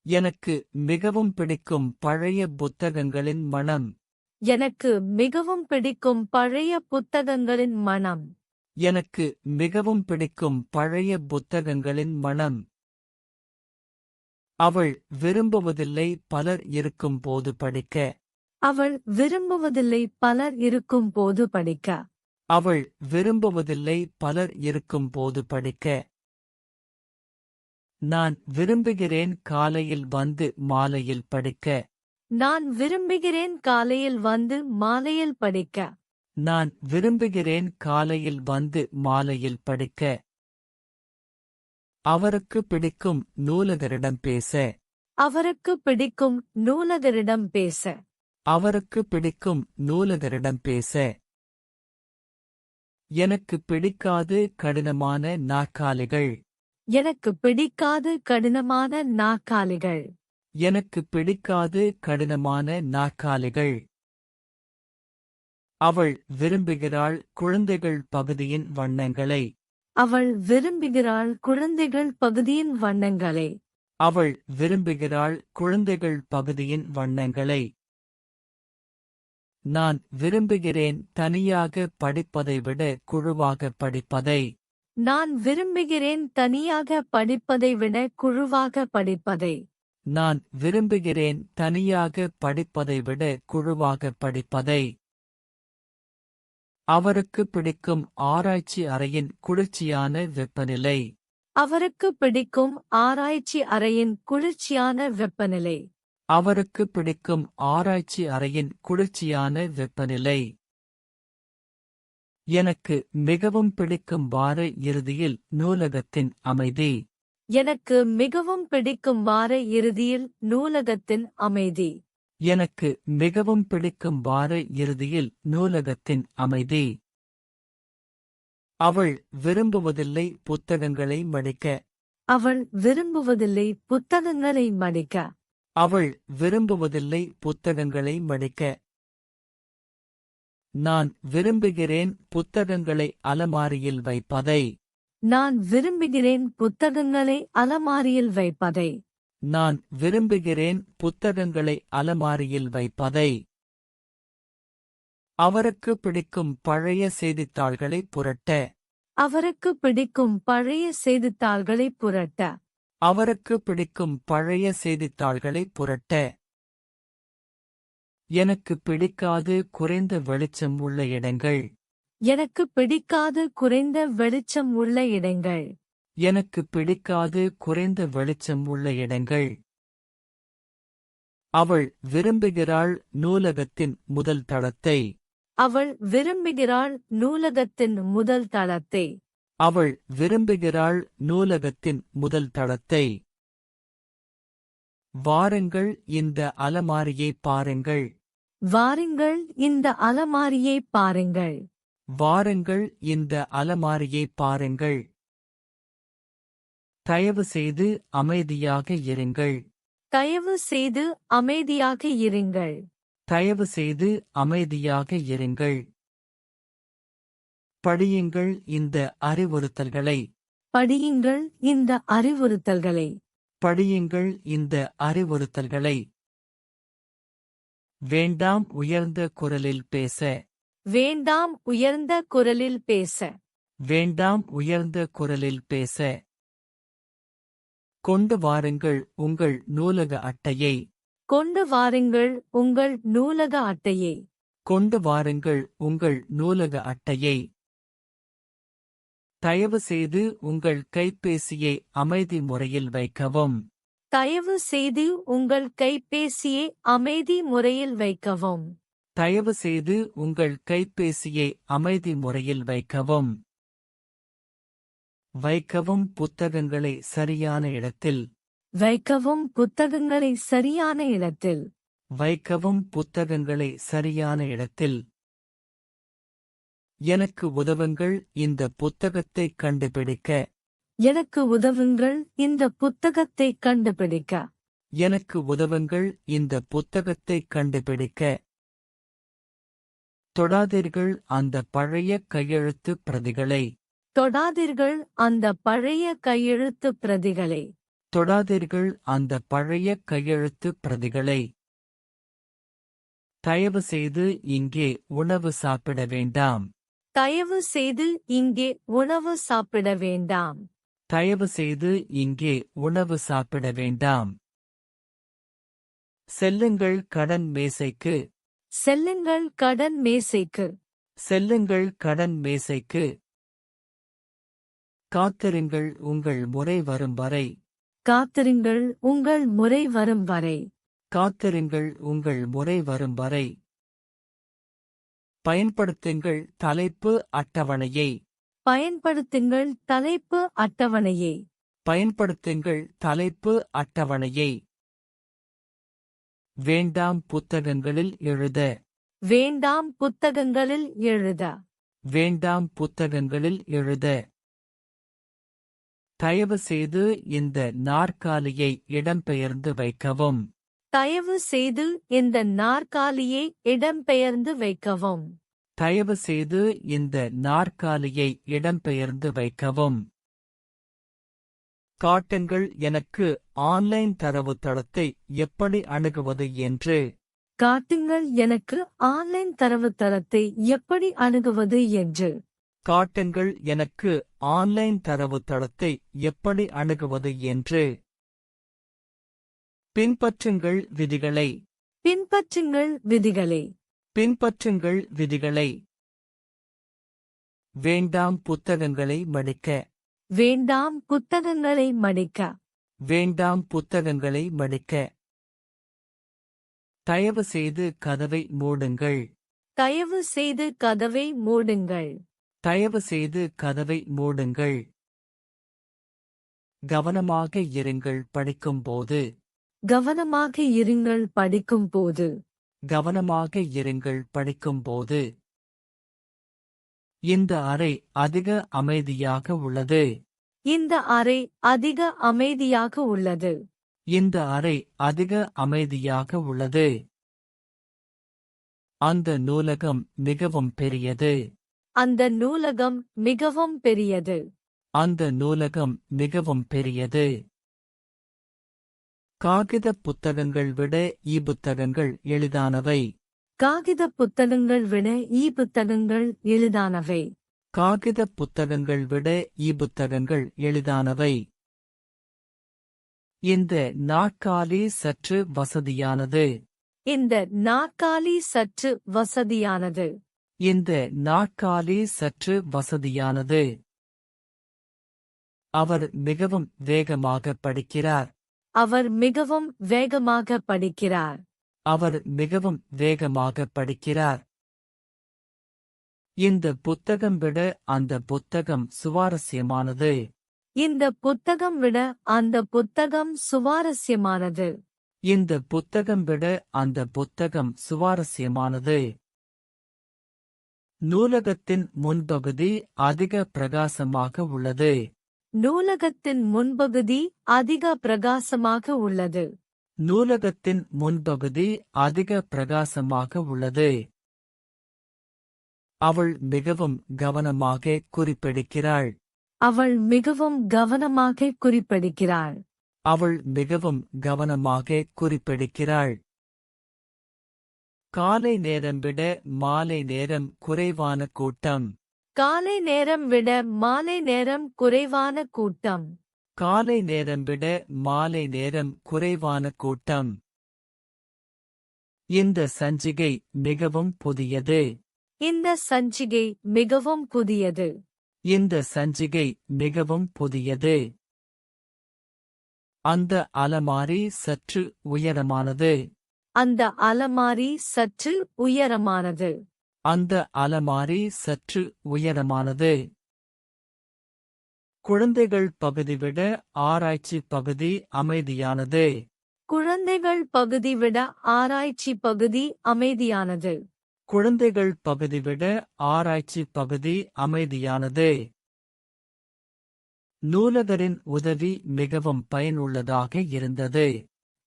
எனக்கு மிகவும் பிடிக்கும் பழைய புத்தகங்களின் மணம். எனக்கு மிகவும் பிடிக்கும் பழைய புத்தகங்களின் மணம். எனக்கு மிகவும் பிடிக்கும் பழைய புத்தகங்களின் மணம். அவள் விரும்புவதில்லை பலர் இருக்கும்போது படிக்க. அவள் விரும்புவதில்லை பலர் இருக்கும்போது படிக்க. அவள் விரும்புவதில்லை பலர் இருக்கும்போது படிக்க. நான் விரும்புகிறேன் காலையில் வந்து மாலையில் படிக்க. நான் விரும்புகிறேன் காலையில் வந்து மாலையில் படிக்க. நான் விரும்புகிறேன் காலையில் வந்து மாலையில் படிக்க. அவருக்கு பிடிக்கும் நூலகரிடம் பேச. அவருக்கு பிடிக்கும் நூலகரிடம் பேச. அவருக்கு பிடிக்கும் நூலகரிடம் பேச. எனக்கு பிடிக்காது கடினமான நாற்காலிகள். எனக்கு பிடிக்காது கடினமான நாற்காலிகள். எனக்கு பிடிக்காது கடினமான நாற்காலிகள். அவள் விரும்புகிறாள் குழந்தைகள் பகுதியின் வண்ணங்களை. அவள் விரும்புகிறாள் குழந்தைகள் பகுதியின் வண்ணங்களை. அவள் விரும்புகிறாள் குழந்தைகள் பகுதியின் வண்ணங்களை. நான் விரும்புகிறேன் தனியாக படிப்பதை விட குழுவாக படிப்பதை. நான் விரும்புகிறேன் தனியாக படிப்பதை விட குழுவாக படிப்பதை. நான் விரும்புகிறேன் தனியாக படிப்பதை விட குழுவாக படிப்பதை. அவருக்கு பிடிக்கும் ஆராய்ச்சி அறையின் குளிர்ச்சியான வெப்பநிலை. அவருக்கு பிடிக்கும் ஆராய்ச்சி அறையின் குளிர்ச்சியான வெப்பநிலை. அவருக்கு பிடிக்கும் ஆராய்ச்சி அறையின் குளிர்ச்சியான வெப்பநிலை. எனக்கு மிகவும் பிடிக்கும் வார இறுதியில் நூலகத்தின் அமைதி. எனக்கு மிகவும் பிடிக்கும் வார இறுதியில் நூலகத்தின் அமைதி. எனக்கு மிகவும் பிடிக்கும் வார இறுதியில் நூலகத்தின் அமைதி. அவள் விரும்புவதில்லை புத்தகங்களை மடிக்க. அவள் விரும்புவதில்லை புத்தகங்களை மடிக்க. அவள் விரும்புவதில்லை புத்தகங்களை மடிக்க. நான் விரும்புகிறேன் புத்தகங்களை அலமாரியில் வைப்பதை. நான் விரும்புகிறேன் புத்தகங்களை அலமாரியில் வைப்பதை. நான் விரும்புகிறேன் புத்தகங்களை அலமாரியில் வைப்பதை. அவருக்கு பிடிக்கும் பழைய செய்தித்தாள்களை புரட்ட. அவருக்கு பிடிக்கும் பழைய செய்தித்தாள்களை புரட்ட. அவருக்கு பிடிக்கும் பழைய செய்தித்தாள்களை புரட்ட. எனக்கு பிடிக்காது குறைந்த வெளிச்சம் உள்ள இடங்கள். எனக்கு பிடிக்காது குறைந்த வெளிச்சம் உள்ள இடங்கள். எனக்கு பிடிக்காது குறைந்த வெளிச்சம் உள்ள இடங்கள். அவள் விரும்புகிறாள் நூலகத்தின் முதல் தளத்தை. அவள் விரும்புகிறாள் நூலகத்தின் முதல் தளத்தை. அவள் விரும்புகிறாள் நூலகத்தின் முதல் தளத்தை. வாருங்கள் இந்த அலமாரியை பாருங்கள். வாருங்கள் இந்த அலமாரியை பாருங்கள். வாருங்கள் இந்த அலமாரியை பாருங்கள். தயவு செய்து அமைதியாக இருங்கள். தயவு செய்து அமைதியாக இருங்கள். தயவு செய்து அமைதியாக இருங்கள். படியுங்கள் இந்த அறிவுறுத்தல்களை. படியுங்கள் இந்த அறிவுறுத்தல்களை. படியுங்கள் இந்த அறிவுறுத்தல்களை. வேண்டாம் உயர்ந்த குரலில் பேச. வேண்டாம் உயர்ந்த குரலில் பேச. வேண்டாம் உயர்ந்த குரலில் பேச. கொண்டு வாருங்கள் உங்கள் நூலக அட்டையை. கொண்டு வாருங்கள் உங்கள் நூலக அட்டையை. கொண்டு வாருங்கள் உங்கள் நூலக அட்டையை. தயவு செய்து உங்கள் கைபேசியை அமைதி முறையில் வைக்கவும். தயவு செய்து உங்கள் கைபேசியை அமைதி முறையில் வைக்கவும். தயவு செய்து உங்கள் கைபேசியை அமைதி முறையில் வைக்கவும். வைக்கவும் புத்தகங்களை சரியான இடத்தில். வைக்கவும் புத்தகங்களை சரியான இடத்தில். வைக்கவும் புத்தகங்களை சரியான இடத்தில். எனக்கு உதவுங்கள் இந்த புத்தகத்தை கண்டுபிடிக்க. எனக்கு உதவுங்கள் இந்த புத்தகத்தை கண்டுபிடிக்க. எனக்கு உதவுங்கள் இந்த புத்தகத்தை கண்டுபிடிக்க. தொடாதீர்கள் அந்த பழைய கையெழுத்து பிரதிகளை. தொடாதீர்கள் அந்த பழைய கையெழுத்து பிரதிகளை. தொடாதீர்கள் அந்த பழைய கையெழுத்து பிரதிகளை. தயவு செய்து இங்கே உணவு சாப்பிட வேண்டாம். தயவு செய்து இங்கே உணவு சாப்பிட வேண்டாம். தயவு செய்து இங்கே உணவு சாப்பிட வேண்டாம். செல்லுங்கள் கடன் மேசைக்கு. செல்லுங்கள் கடன் மேசைக்கு. செல்லுங்கள் கடன் மேசைக்கு. காத்திருங்கள் உங்கள் முறை வரும் வரை. காத்திருங்கள் உங்கள் முறை வரும் வரை. காத்திருங்கள் உங்கள் முறை வரும் வரை. பயன்படுத்துங்கள் தலைப்பு அட்டவணையை. பயன்படுத்துங்கள் தலைப்பு அட்டவணையை. பயன்படுத்துங்கள் தலைப்பு அட்டவணையை. வேண்டாம் புத்தகங்களில் எழுத. வேண்டாம் புத்தகங்களில் எழுத. வேண்டாம் புத்தகங்களில் எழுத. தயவு செய்து இந்த நாற்காலியை இடம்பெயர்ந்து வைக்கவும். தயவு செய்து இந்த நாற்காலியை இடம்பெயர்ந்து வைக்கவும். தயவு செய்து இந்த நாற்காலியை இடம்பெயர்ந்து வைக்கவும். காட்டுங்கள் எனக்கு ஆன்லைன் தரவுத்தளத்தை எப்படி அணுகுவது என்று. காட்டுங்கள் எனக்கு ஆன்லைன் தரவுத்தளத்தை எப்படி அணுகுவது என்று. காட்டுங்கள் எனக்கு ஆன்லைன் தரவுத்தளத்தை எப்படி அணுகுவது என்று. பின்பற்றுங்கள் விதிகளை. பின்பற்றுங்கள் விதிகளை. பின்பற்றுங்கள் விதிகளை. வேண்டாம் புத்தகங்களை மடிக்க. வேண்டாம் புத்தகங்களை மடிக்க. வேண்டாம் புத்தகங்களை மடிக்க. தயவு செய்து கதவை மூடுங்கள். தயவு செய்து கதவை மூடுங்கள். தயவு செய்து கதவை மூடுங்கள். கவனமாக இருங்கள் படிக்கும்போது. கவனமாக இருங்கள் படிக்கும்போது. கவனமாக இருங்கள் படிக்கும்போது. இந்த அறை அதிக அமைதியாக உள்ளது. இந்த அறை அதிக அமைதியாக உள்ளது. இந்த அறை அதிக அமைதியாக உள்ளது. அந்த நூலகம் மிகவும் பெரியது. அந்த நூலகம் மிகவும் பெரியது. அந்த நூலகம் மிகவும் பெரியது. காகித புத்தகங்கள் விட புத்தகங்கள் எளிதானவை. காகித புத்தகங்கள் விட புத்தகங்கள் எளிதானவை. காகித புத்தகங்கள் விட புத்தகங்கள் எளிதானவை. இந்த நாற்காலி சற்று வசதியானது. இந்த நாற்காலி சற்று வசதியானது. இந்த நாற்காலி சற்று வசதியானது. அவர் மிகவும் வேகமாக படிக்கிறார். அவர் மிகவும் வேகமாக படிக்கிறார். அவர் மிகவும் வேகமாக படிக்கிறார். இந்த புத்தகம் விட அந்த புத்தகம் சுவாரஸ்யமானது. இந்த புத்தகம் விட அந்த புத்தகம் சுவாரஸ்யமானது. இந்த புத்தகம் விட அந்த புத்தகம் சுவாரஸ்யமானது. நூலகத்தின் முன்பகுதி அதிக பிரகாசமாக உள்ளது. நூலகத்தின் முன்பகுதி அதிக பிரகாசமாக உள்ளது. நூலகத்தின் முன்பகுதி அதிக பிரகாசமாக உள்ளது. அவள் மிகவும் கவனமாக குறிப்பெடுக்கிறாள். அவள் மிகவும் கவனமாக குறிப்பெடுக்கிறாள். அவள் மிகவும் கவனமாக குறிப்பெடுக்கிறாள். காலை நேரம் விட மாலை நேரம் குறைவான கூட்டம். காலை நேரம் விட மாலை நேரம் குறைவான கூட்டம். காலை நேரம் விட மாலை நேரம் குறைவான கூட்டம். இந்த சஞ்சிகை மிகவும் புதியது. இந்த சஞ்சிகை மிகவும் புதியது. இந்த சஞ்சிகை மிகவும் புதியது. அந்த அலமாரி சற்று உயரமானது. அந்த அலமாரி சற்று உயரமானது. அந்த அலமாரி சற்று உயரமானது. குழந்தைகள் பகுதி விட ஆராய்ச்சி பகுதி அமைதியானது. குழந்தைகள் பகுதி விட ஆராய்ச்சி பகுதி அமைதியானது. குழந்தைகள் பகுதி விட ஆராய்ச்சி பகுதி அமைதியானது. நூலகரின் உதவி மிகவும் பயனுள்ளதாக இருந்தது.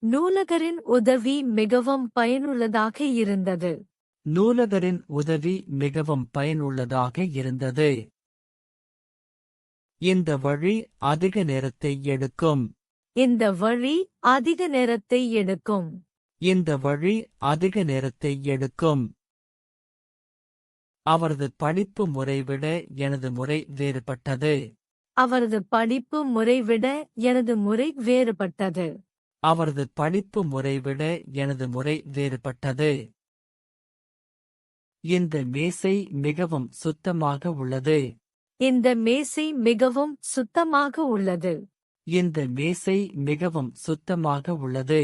நூலகரின் உதவி மிகவும் பயனுள்ளதாக இருந்தது. நூலகரின் உதவி மிகவும் பயனுள்ளதாக இருந்தது. இந்த வழி அதிக நேரத்தை எடுக்கும். இந்த வழி அதிக நேரத்தை எடுக்கும். இந்த வழி அதிக நேரத்தை எடுக்கும். அவரது படிப்பு முறைவிட எனது முறை வேறுபட்டது. அவரது படிப்பு முறைவிட எனது முறை வேறுபட்டது. அவரது படிப்பு முறைவிட எனது முறை வேறுபட்டது. இந்த மேசை மிகவும் சுத்தமாக உள்ளது. இந்த மேசை மிகவும் சுத்தமாக உள்ளது. இந்த மேசை மிகவும் சுத்தமாக உள்ளது.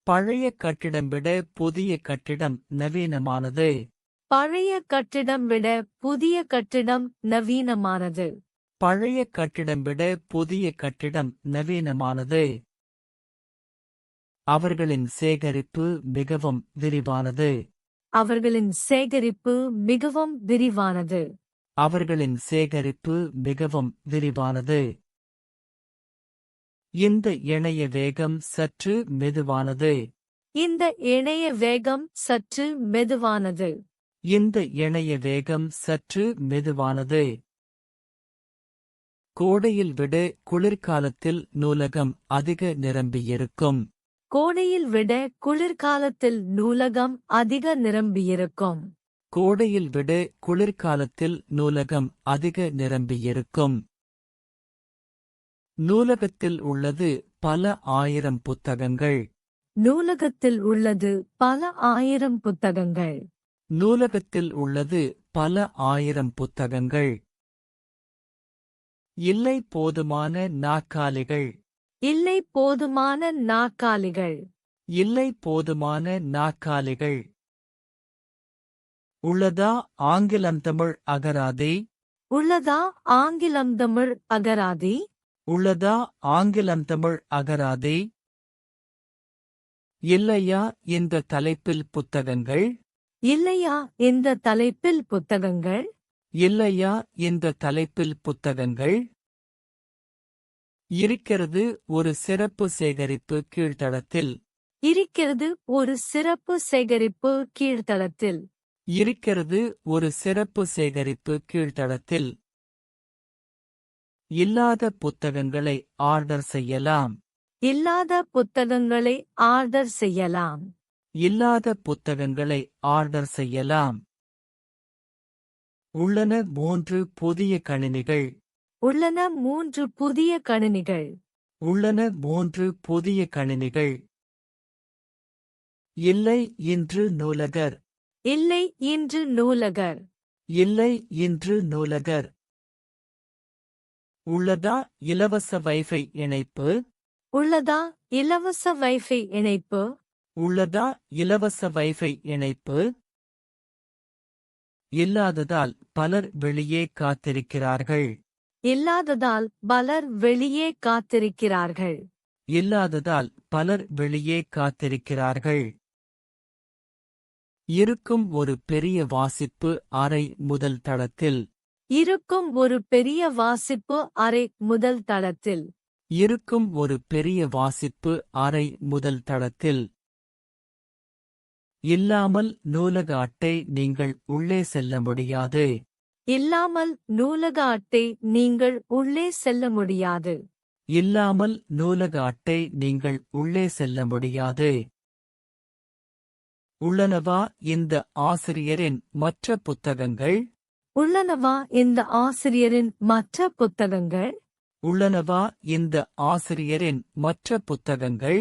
பழைய கட்டிடம் விட புதிய கட்டிடம் நவீனமானது. பழைய கட்டிடம் விட புதிய கட்டிடம் நவீனமானது. பழைய கட்டிடம் விட புதிய கட்டிடம் நவீனமானது. அவர்களின் சேகரிப்பு மிகவும் விரிவானது. அவர்களின் சேகரிப்பு மிகவும் விரிவானது. அவர்களின் சேகரிப்பு மிகவும் விரிவானது. இந்த இணைய வேகம் சற்று மெதுவானது. இந்த இணைய வேகம் சற்று மெதுவானது. இந்த இணைய வேகம் சற்று மெதுவானது. கோடையில் விட குளிர்காலத்தில் நூலகம் அதிக நிரம்பியிருக்கும். கோடையில் விட குளிர்காலத்தில் நூலகம் அதிக நிரம்பியிருக்கும். கோடையில் விட குளிர்காலத்தில் நூலகம் அதிக நிரம்பியிருக்கும். நூலகத்தில் உள்ளது பல ஆயிரம் புத்தகங்கள். நூலகத்தில் உள்ளது பல ஆயிரம் புத்தகங்கள். நூலகத்தில் உள்ளது பல ஆயிரம் புத்தகங்கள். இல்லை போதுமான நாற்காலிகள். இல்லை போதுமான நாற்காலிகள். இல்லை போதுமான நாற்காலிகள். உள்ளதா ஆங்கிலம் தமிழ் அகராதி? உள்ளதா ஆங்கிலம் தமிழ் அகராதி? உள்ளதா ஆங்கிலம் தமிழ் அகராதி? இல்லையா இந்த தலைப்பில் புத்தகங்கள்? இல்லையா இந்த தலைப்பில் புத்தகங்கள்? இல்லையா இந்த தலைப்பில் புத்தகங்கள்? இருக்கிறது ஒரு சிறப்பு சேகரிப்பு கீழ்த்தளத்தில். இருக்கிறது ஒரு சிறப்பு சேகரிப்பு கீழ்த்தளத்தில். இருக்கிறது ஒரு சிறப்பு சேகரிப்பு கீழ்த்தளத்தில். இல்லாத புத்தகங்களை ஆர்டர் செய்யலாம். இல்லாத புத்தகங்களை ஆர்டர் செய்யலாம். இல்லாத புத்தகங்களை ஆர்டர் செய்யலாம். உள்ளன 3 புதிய கணினிகள். உள்ளன 3 புதிய கணினிகள். உள்ளன 3 புதிய கணினிகள். இல்லை இன்று நூலகர். இல்லை இன்று நூலகர். இல்லை இன்று நூலகர். உள்ளதா இலவச வைஃபை இணைப்பு? உள்ளதா இலவச வைஃபை இணைப்பு? உள்ளதா இலவச வைஃபை இணைப்பு? இல்லாததால் பலர் வெளியே காத்திருக்கிறார்கள். இல்லாததால் பலர் வெளியே காத்திருக்கிறார்கள். இல்லாததால் பலர் வெளியே காத்திருக்கிறார்கள். இருக்கும் ஒரு பெரிய வாசிப்பு அறை முதல் தளத்தில். இருக்கும் ஒரு பெரிய வாசிப்பு அறை முதல் தளத்தில். இருக்கும் ஒரு பெரிய வாசிப்பு அறை முதல் தளத்தில். இல்லாமல் நூலக அட்டை நீங்கள் உள்ளே செல்ல முடியாது. இல்லாமல் நூலக அட்டை நீங்கள் உள்ளே செல்ல முடியாது. இல்லாமல் நூலக அட்டை நீங்கள் உள்ளே செல்ல முடியாது. உள்ளனவா இந்த ஆசிரியரின் மற்ற புத்தகங்கள்? உள்ளனவா இந்த ஆசிரியரின் மற்ற புத்தகங்கள்? உள்ளனவா இந்த ஆசிரியரின் மற்ற புத்தகங்கள்?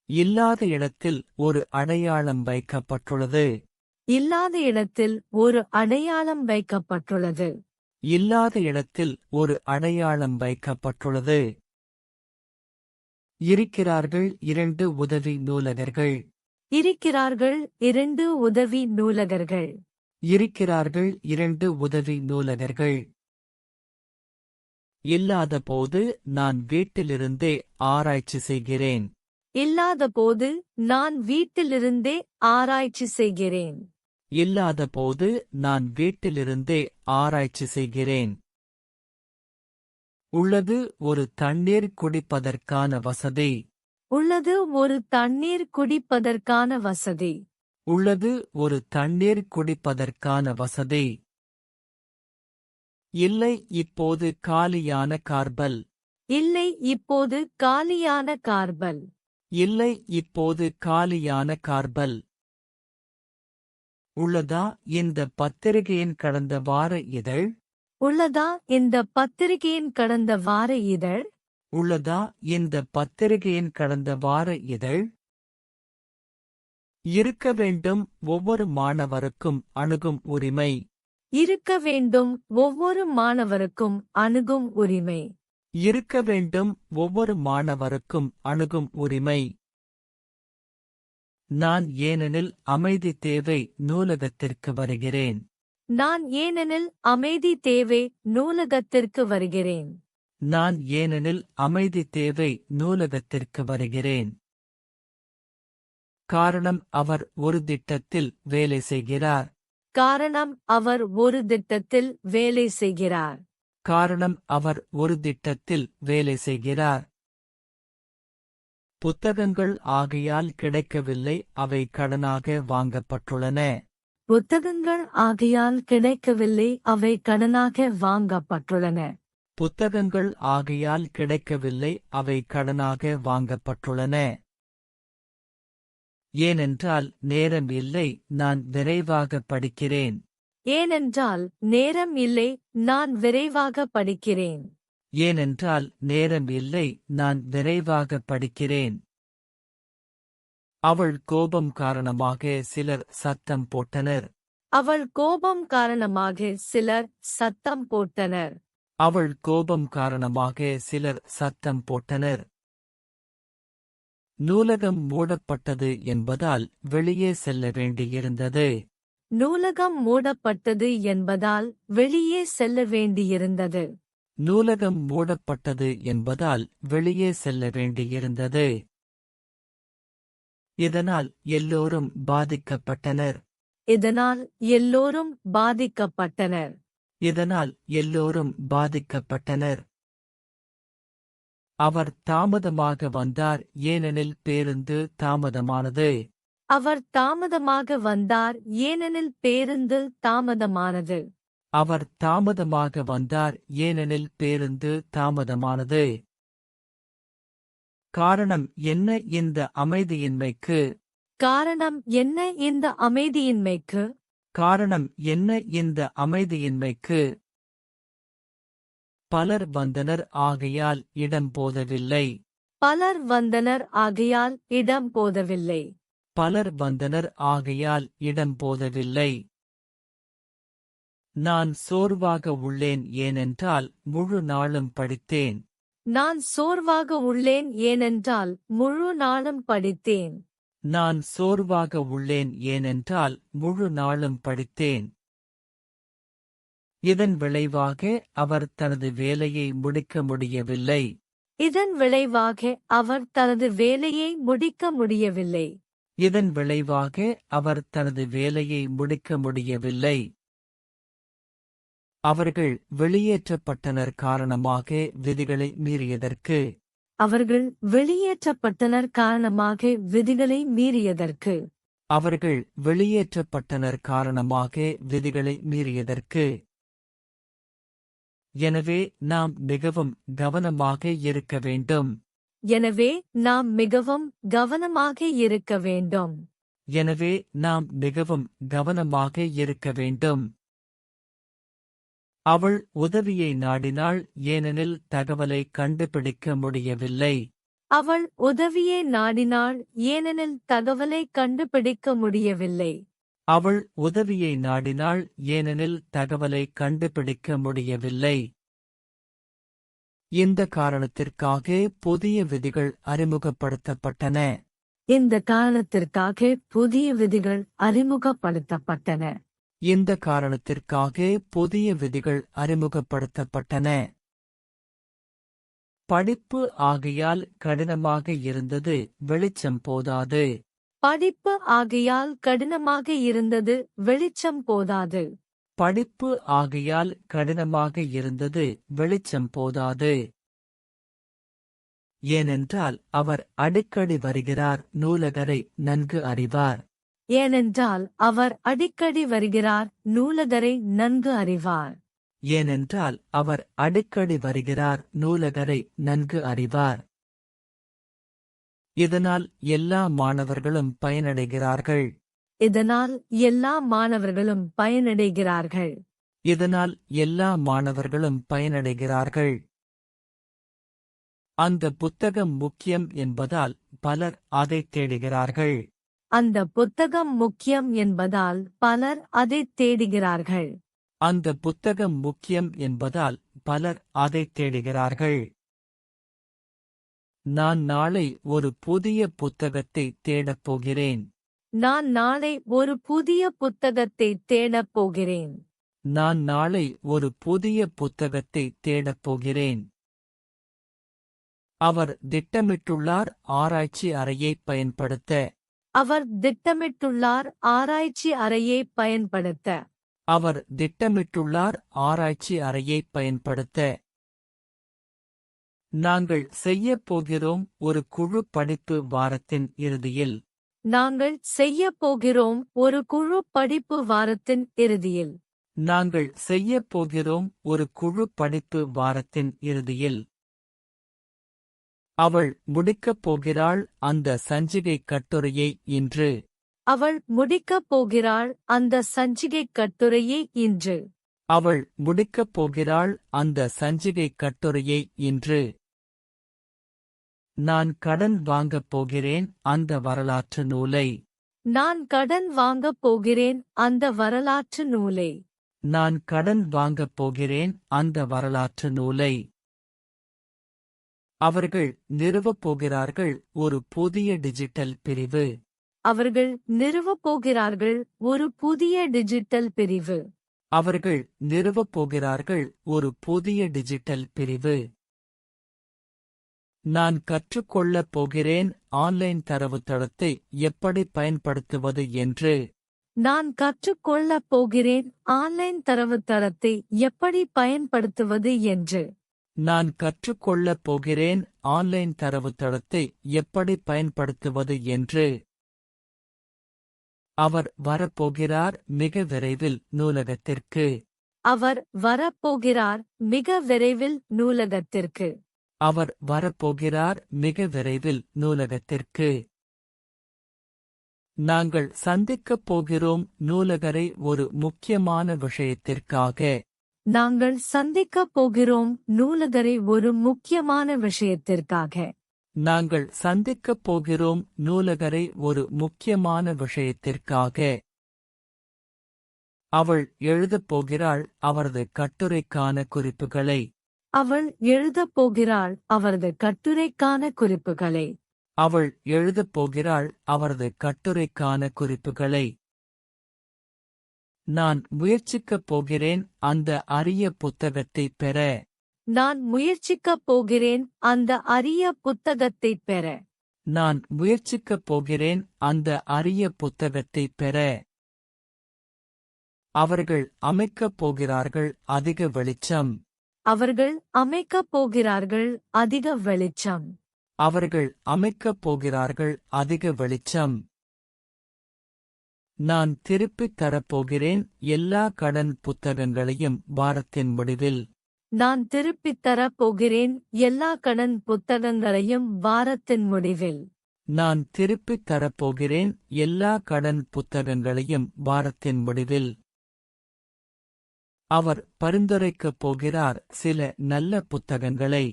இல்லாத இடத்தில் ஒரு அடையாளம் வைக்கப்பட்டுள்ளது. இல்லாத இடத்தில் ஒரு அடையாளம் வைக்கப்பட்டுள்ளது. இல்லாத இடத்தில் ஒரு அடையாளம் வைக்கப்பட்டுள்ளது. இருக்கிறார்கள் 2 உதவி நூலகர்கள். இருக்கிறார்கள் 2 உதவி நூலகர்கள். இருக்கிறார்கள் 2 உதவி நூலகர்கள். இல்லாதபோது நான் வீட்டிலிருந்தே ஆராய்ச்சி செய்கிறேன். இல்லாதபோது நான் வீட்டிலிருந்தே ஆராய்ச்சி செய்கிறேன். இல்லாதபோது நான் வீட்டிலிருந்தே ஆராய்ச்சி செய்கிறேன். உள்ளது ஒரு தண்ணீர் குடிப்பதற்கான வசதி. உள்ளது ஒரு தண்ணீர் குடிப்பதற்கான வசதி. உள்ளது ஒரு தண்ணீர் குடிப்பதற்கான வசதி. இல்லை இப்போது காலியான கார்பல். இல்லை இப்போது காலியான கார்பல். இல்லை இப்போது காலியான கார்பல். உள்ளதா இந்த பத்திரிகையின் கடந்த வார இதழ்? உள்ளதா இந்த பத்திரிகையின் கடந்த வார இதழ்? உள்ளதா இந்த பத்திரிகையின் கடந்த வார இதழ்? இருக்க வேண்டும் ஒவ்வொரு மாணவருக்கும் அணுகும் உரிமை. இருக்க வேண்டும் ஒவ்வொரு மாணவருக்கும் அணுகும் உரிமை. இருக்க வேண்டும் ஒவ்வொரு மாணவருக்கும் அணுகும் உரிமை. நான் ஏனெனில் அமைதி தேவை நூலகத்திற்கு வருகிறேன். நான் ஏனெனில் அமைதி தேவை நூலகத்திற்கு வருகிறேன். நான் ஏனெனில் அமைதி தேவை நூலகத்திற்கு வருகிறேன். காரணம் அவர் ஒரு திட்டத்தில் வேலை செய்கிறார். காரணம் அவர் ஒரு திட்டத்தில் வேலை செய்கிறார். காரணம் அவர் ஒரு திட்டத்தில் வேலை செய்கிறார். புத்தகங்கள் ஆகையால் கிடைக்கவில்லை அவை கடனாக வாங்கப்பட்டுள்ளன. புத்தகங்கள் ஆகையால் கிடைக்கவில்லை அவை கடனாக வாங்கப்பட்டுள்ளன. புத்தகங்கள் ஆகையால் கிடைக்கவில்லை அவை கடனாக வாங்கப்பட்டுள்ளன. ஏனென்றால் நேரம் இல்லை நான் விரைவாக படிக்கிறேன். ஏனென்றால் நேரம் இல்லை நான் விரைவாக படிக்கிறேன். ஏனென்றால் நேரம் இல்லை நான் விரைவாக படிக்கிறேன். அவள் கோபம் காரணமாக சிலர் சத்தம் போட்டனர். அவள் கோபம் காரணமாக சிலர் சத்தம் போட்டனர். அவள் கோபம் காரணமாக சிலர் சத்தம் போட்டனர். நூலகம் மூடப்பட்டது என்பதால் வெளியே செல்ல வேண்டியிருந்தது. நூலகம் மூடப்பட்டது என்பதால் வெளியே செல்ல வேண்டியிருந்தது. நூலகம் மூடப்பட்டது என்பதால் வெளியே செல்ல வேண்டியிருந்தது. இதனால் எல்லோரும் பாதிக்கப்பட்டனர். இதனால் எல்லோரும் பாதிக்கப்பட்டனர். இதனால் எல்லோரும் பாதிக்கப்பட்டனர். அவர் தாமதமாக வந்தார் ஏனெனில் பேருந்து தாமதமானது. அவர் தாமதமாக வந்தார் ஏனெனில் பேருந்து தாமதமானது. அவர் தாமதமாக வந்தார் ஏனெனில் பேருந்து தாமதமானது. காரணம் என்ன இந்த அமைதியின்மைக்கு? காரணம் என்ன இந்த அமைதியின்மைக்கு? காரணம் என்ன இந்த அமைதியின்மைக்கு? பலர் வந்தனர் ஆகையால் இடம் போதவில்லை. பலர் வந்தனர் ஆகையால் இடம் போதவில்லை. பலர் வந்தனர் ஆகையால் இடம் போதவில்லை. நான் சோர்வாக உள்ளேன் ஏனென்றால் முழு நாளும் படித்தேன். நான் சோர்வாக உள்ளேன் ஏனென்றால் முழு நாளும் படித்தேன். நான் சோர்வாக உள்ளேன் ஏனென்றால் முழு நாளும் படித்தேன். இதன் விளைவாக அவர் தனது வேலையை முடிக்க முடியவில்லை. இதன் விளைவாக அவர் தனது வேலையை முடிக்க முடியவில்லை. இதன் விளைவாக அவர் தனது வேலையை முடிக்க முடியவில்லை. அவர்கள் வெளியேற்றப்பட்டனர் காரணமாக விதிகளை மீறியதற்கு. அவர்கள் வெளியேற்றப்பட்டனர் காரணமாக விதிகளை மீறியதற்கு. அவர்கள் வெளியேற்றப்பட்டனர் காரணமாக விதிகளை மீறியதற்கு. எனவே நாம் மிகவும் கவனமாக இருக்க வேண்டும். எனவே நாம் மிகவும் கவனமாக இருக்க வேண்டும். எனவே நாம் மிகவும் கவனமாக இருக்க வேண்டும். அவள் உதவியை நாடினாள் ஏனெனில் தகவலை கண்டுபிடிக்க முடியவில்லை. அவள் உதவியை நாடினாள் ஏனெனில் தகவலை கண்டுபிடிக்க முடியவில்லை. அவள் உதவியை நாடினாள் ஏனெனில் தகவலை கண்டுபிடிக்க முடியவில்லை. இந்த காரணத்திற்காக புதிய விதிகள் அறிமுகப்படுத்தப்பட்டன. இந்த காரணத்திற்காக புதிய விதிகள் அறிமுகப்படுத்தப்பட்டன. இந்த காரணத்திற்காக புதிய விதிகள் அறிமுகப்படுத்தப்பட்டன. படிப்பு ஆகையால் கடினமாக இருந்தது வெளிச்சம் போதாது. படிப்பு ஆகையால் கடினமாக இருந்தது வெளிச்சம் போதாது. படிப்பு ஆகையால் கடினமாக இருந்தது வெளிச்சம் போதாது. ஏனென்றால் அவர் அடிக்கடி வருகிறார் நூலகரை நன்கு அறிவார். ஏனென்றால் அவர் அடிக்கடி வருகிறார் நூலகரை நன்கு அறிவார். ஏனென்றால் அவர் அடிக்கடி வருகிறார், நூலகரை நன்கு அறிவார். இதனால் எல்லா மாணவர்களும் பயனடைகிறார்கள். இதனால் எல்லா மாணவர்களும் பயனடைகிறார்கள். இதனால் எல்லா மாணவர்களும் பயனடைகிறார்கள். அந்த புத்தகம் முக்கியம் என்பதால் பலர் அதைத் தேடுகிறார்கள். அந்த புத்தகம் முக்கியம் என்பதால் பலர் அதைத் தேடுகிறார்கள். அந்த புத்தகம் முக்கியம் என்பதால் பலர் அதைத் தேடுகிறார்கள். நான் நாளை ஒரு புதிய புத்தகத்தை தேடப் போகிறேன். நான் நாளை ஒரு புதிய புத்தகத்தை தேடப் போகிறேன். நான் நாளை ஒரு புதிய புத்தகத்தை தேடப் போகிறேன். அவர் திட்டமிட்டுள்ளார் ஆராய்ச்சி அறையைப் பயன்படுத்த. அவர் திட்டமிட்டுள்ளார் ஆராய்ச்சி அறையைப் பயன்படுத்த. அவர் திட்டமிட்டுள்ளார் ஆராய்ச்சி அறையைப் பயன்படுத்த. நாங்கள் செய்யப் போகிறோம் ஒரு குழு படிப்பு வாரத்தின் இறுதியில். நாங்கள் செய்யப் போகிறோம் ஒரு குழு படிப்பு வாரத்தின் இறுதியில். நாங்கள் செய்யப் போகிறோம் ஒரு குழு படிப்பு வாரத்தின் இறுதியில். அவள் முடிக்கப் போகிறாள் அந்த சஞ்சிகை கட்டுரையை இன்று. அவள் முடிக்கப் போகிறாள் அந்த சஞ்சிகை கட்டுரையை இன்று. அவள் முடிக்கப் போகிறாள் அந்த சஞ்சிகை கட்டுரையை இன்று. நான் கடன் வாங்கப் போகிறேன் அந்த வரலாற்று நூலை. நான் கடன் வாங்கப் போகிறேன் அந்த வரலாற்று நூலை. நான் கடன் வாங்கப் போகிறேன் அந்த வரலாற்று நூலை. அவர்கள் நிறுவப் போகிறார்கள் ஒரு புதிய டிஜிட்டல் பிரிவு. அவர்கள் நிறுவப் போகிறார்கள் ஒரு புதிய டிஜிட்டல் பிரிவு. அவர்கள் நிறுவப் போகிறார்கள் ஒரு புதிய டிஜிட்டல் பிரிவு. நான் கற்றுக்கொள்ளப் போகிறேன் ஆன்லைன் தரவுத்தளத்தை எப்படி பயன்படுத்துவது என்று. நான் கற்றுக்கொள்ளப் போகிறேன் ஆன்லைன் தரவுத்தளத்தை எப்படி பயன்படுத்துவது என்று. நான் கற்றுக்கொள்ளப் போகிறேன் ஆன்லைன் தரவுத்தளத்தை எப்படி பயன்படுத்துவது என்று. அவர் வரப்போகிறார் மிக விரைவில் நூலகத்திற்கு. அவர் வரப்போகிறார் மிக விரைவில் நூலகத்திற்கு. அவர் வரப்போகிறார் மிக விரைவில் நூலகத்திற்கு. நாங்கள் சந்திக்கப் போகிறோம் நூலகரை ஒரு முக்கியமான விஷயத்திற்காக. நாங்கள் சந்திக்கப் போகிறோம் நூலகரை ஒரு முக்கியமான விஷயத்திற்காக. நாங்கள் சந்திக்கப் போகிறோம் நூலகரை ஒரு முக்கியமான விஷயத்திற்காக. அவள் எழுதப் போகிறாள் அவரது கட்டுரைக்கான குறிப்புகளை. அவள் எழுதப் போகிறாள் அவரது கட்டுரைக்கான குறிப்புகளை. அவள் எழுதப் போகிறாள் அவரது கட்டுரைக்கான குறிப்புகளை. நான் முயற்சிக்கப் போகிறேன் அந்த அரிய புத்தகத்தைப் பெற. நான் முயற்சிக்கப் போகிறேன் அந்த அரிய புத்தகத்தைப் பெற. நான் முயற்சிக்கப் போகிறேன் அந்த அரிய புத்தகத்தைப் பெற. அவர்கள் அமைக்கப் போகிறார்கள் அதிக வெளிச்சம். அவர்கள் அமைக்கப் போகிறார்கள் அதிக வெளிச்சம். அவர்கள் அமைக்கப் போகிறார்கள் அதிக வெளிச்சம். நான் திருப்பித் தரப்போகிறேன் எல்லா கடன் புத்தகங்களையும் வாரத்தின் முடிவில். நான் திருப்பித் தரப் போகிறேன் எல்லா கடன் புத்தகங்களையும் வாரத்தின் முடிவில். நான் திருப்பித் தரப்போகிறேன் எல்லா கடன் புத்தகங்களையும் வாரத்தின் முடிவில். அவர் பரிந்துரைக்கப் போகிறார் சில நல்ல புத்தகங்களை.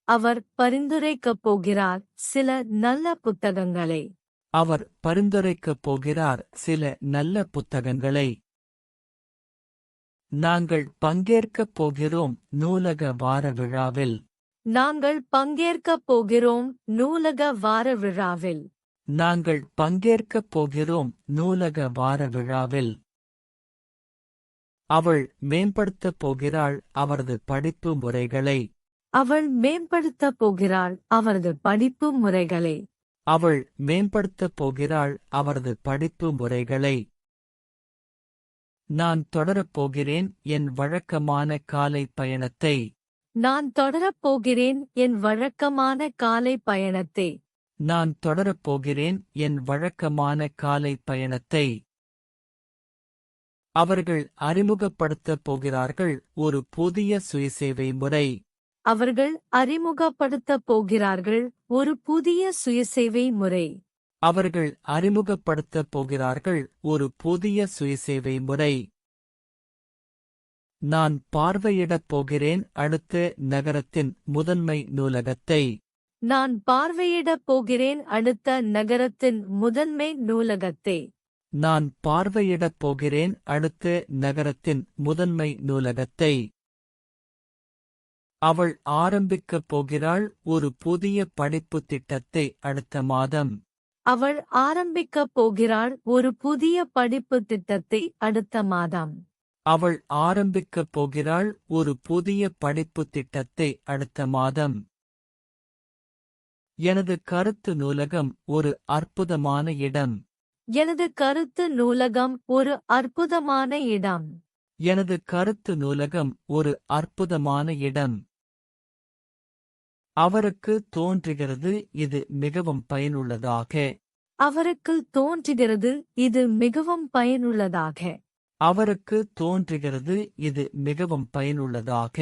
அவர் பரிந்துரைக்கப் போகிறார் சில நல்ல புத்தகங்களை. அவர் பரிந்துரைக்கப் போகிறார் சில நல்ல புத்தகங்களை. நாங்கள் பங்கேற்கப் போகிறோம் நூலக வார விழாவில். நாங்கள் பங்கேற்கப் போகிறோம் நூலக வார விழாவில். நாங்கள் பங்கேற்கப் போகிறோம் நூலக வார விழாவில். அவள் மேம்படுத்தப் போகிறாள் அவரது படிப்பு முறைகளை. அவள் மேம்படுத்தப் போகிறாள் அவரது படிப்பு முறைகளை. அவள் மேம்படுத்தப் போகிறாள் அவரது படிப்பு முறைகளை. நான் தொடரப் போகிறேன் என் வழக்கமான காலை பயணத்தை. நான் தொடரப் போகிறேன் என் வழக்கமான காலை பயணத்தை. நான் தொடரப் போகிறேன் என் வழக்கமான காலை பயணத்தை. அவர்கள் அறிமுகப்படுத்தப் போகிறார்கள் ஒரு புதிய சுயசேவை முறை. அவர்கள் அறிமுகப்படுத்தப் போகிறார்கள் ஒரு புதிய சுயசேவை முறை. அவர்கள் அறிமுகப்படுத்தப் போகிறார்கள் ஒரு புதிய சுயசேவை முறை. நான் பார்வையிடப் போகிறேன் அடுத்த நகரத்தின் முதன்மை நூலகத்தை. நான் பார்வையிடப் போகிறேன் அடுத்த நகரத்தின் முதன்மை நூலகத்தை. நான் பார்வையிடப் போகிறேன் அடுத்த நகரத்தின் முதன்மை நூலகத்தை. அவள் ஆரம்பிக்கப் போகிறாள் ஒரு புதிய படிப்புத் திட்டத்தை அடுத்த மாதம். அவள் ஆரம்பிக்கப் போகிறாள் ஒரு புதிய படிப்புத் திட்டத்தை அடுத்த மாதம். அவள் ஆரம்பிக்கப் போகிறாள் ஒரு புதிய படிப்புத் திட்டத்தை அடுத்த மாதம். எனது கருத்து நூலகம் ஒரு அற்புதமான இடம். எனது கருத்து நூலகம் ஒரு அற்புதமான இடம். எனது கருத்து நூலகம் ஒரு அற்புதமான இடம். அவருக்கு தோன்றுகிறது இது மிகவும் பயனுள்ளதாக. அவருக்கு தோன்றுகிறது இது மிகவும் பயனுள்ளதாக. அவருக்கு தோன்றுகிறது இது மிகவும் பயனுள்ளதாக.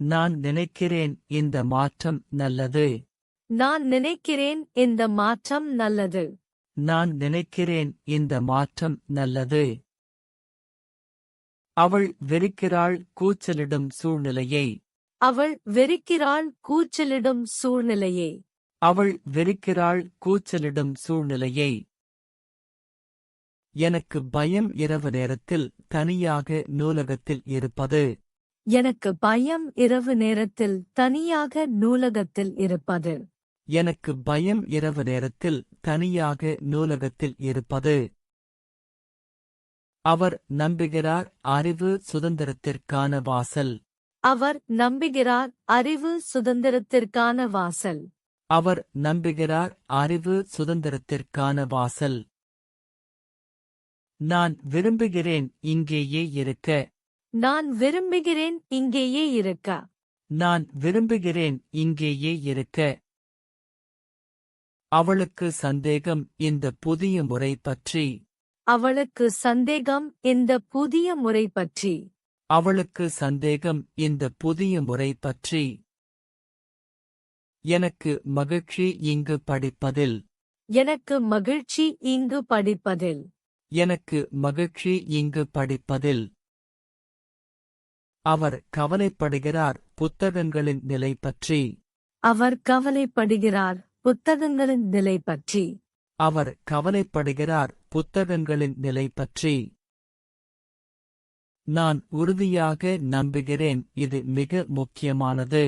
நான் நினைக்கிறேன் இந்த மாற்றம் நல்லது. நான் நினைக்கிறேன் இந்த மாற்றம் நல்லது. நான் நினைக்கிறேன் இந்த மாற்றம் நல்லது. அவள் வெறுக்கிறாள் கூச்சலிடும் சூழ்நிலையை. அவள் வெறுக்கிறாள் கூச்சலிடும் சூழ்நிலையை. அவள் வெறுக்கிறாள் கூச்சலிடும் சூழ்நிலையை. எனக்கு பயம் இரவு நேரத்தில் தனியாக நூலகத்தில் இருப்பது. எனக்கு பயம் இரவு நேரத்தில் தனியாக நூலகத்தில் இருப்பது. எனக்கு பயம் இரவு நேரத்தில் தனியாக நூலகத்தில் இருப்பது. அவர் நம்புகிறார் அறிவு சுதந்திரத்திற்கான வாசல். அவர் நம்புகிறார் அறிவு சுதந்திரத்திற்கான வாசல். அவர் நம்புகிறார் அறிவு சுதந்திரத்திற்கான வாசல். நான் விரும்புகிறேன் இங்கேயே இருக்க. நான் விரும்புகிறேன் இங்கேயே இருக்க. நான் விரும்புகிறேன் இங்கேயே இருக்க. அவளுக்கு சந்தேகம் இந்த புதிய முறை பற்றி. அவளுக்கு சந்தேகம் இந்த புதிய முறை பற்றி. அவளுக்கு சந்தேகம் இந்த புதிய முறை பற்றி. எனக்கு மகிழ்ச்சி இங்கு படிப்பதில். எனக்கு மகிழ்ச்சி இங்கு படிப்பதில். எனக்கு மகிழ்ச்சி இங்கு படிப்பதில். அவர் கவலைப்படுகிறார் புத்தகங்களின் நிலை பற்றி. அவர் கவலைப்படுகிறார் புத்தகங்களின் நிலை பற்றி. அவர் கவலைப்படுகிறார் புத்தகங்களின் நிலை பற்றி. நான் உறுதியாக நம்புகிறேன் இது மிக முக்கியமானது.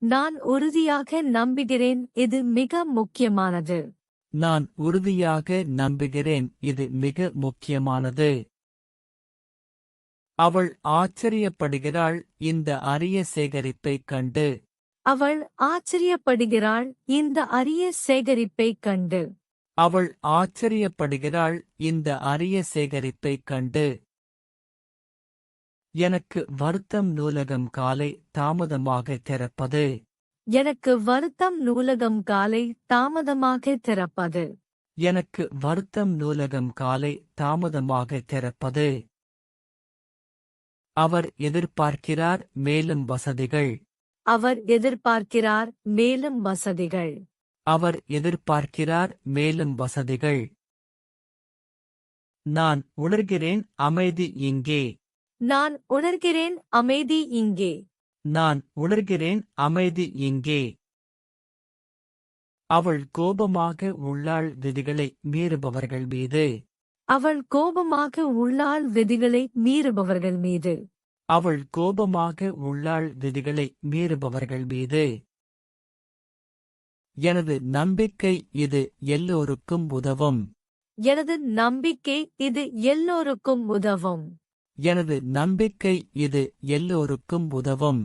நான் உறுதியாக நம்புகிறேன் இது மிக முக்கியமானது. நான் உறுதியாக நம்புகிறேன் இது மிக முக்கியமானது. அவள் ஆச்சரியப்படுகிறாள் இந்த அரிய சேகரிப்பைக் கண்டு. அவள் ஆச்சரியப்படுகிறாள் இந்த அரிய சேகரிப்பைக் கண்டு. அவள் ஆச்சரியப்படுகிறாள் இந்த அரிய சேகரிப்பைக் கண்டு. எனக்கு வருத்தம் நூலகம் காலை தாமதமாக திறப்பது. எனக்கு வருத்தம் நூலகம் காலை தாமதமாக திறப்பது. எனக்கு வருத்தம் நூலகம் காலை தாமதமாக திறப்பது. அவர் எதிர்பார்க்கிறார் மேலும் வசதிகள். அவர் எதிர்பார்க்கிறார் மேலும் வசதிகள். அவர் எதிர்பார்க்கிறார் மேலும் வசதிகள். நான் உணர்கிறேன் அமைதி இங்கே. நான் உணர்கிறேன் அமைதி இங்கே. நான் உணர்கிறேன் அமைதி இங்கே. அவள் கோபமாக உள்ளாள் விதிகளை மீறுபவர்கள் மீது. அவள் கோபமாக உள்ளாள் விதிகளை மீறுபவர்கள் மீது. அவள் கோபமாக உள்ளாள் விதிகளை மீறுபவர்கள் மீது. எனது நம்பிக்கை இது எல்லோருக்கும் உதவும். எனது நம்பிக்கை இது எல்லோருக்கும் உதவும். எனது நம்பிக்கை இது எல்லோருக்கும் உதவும்.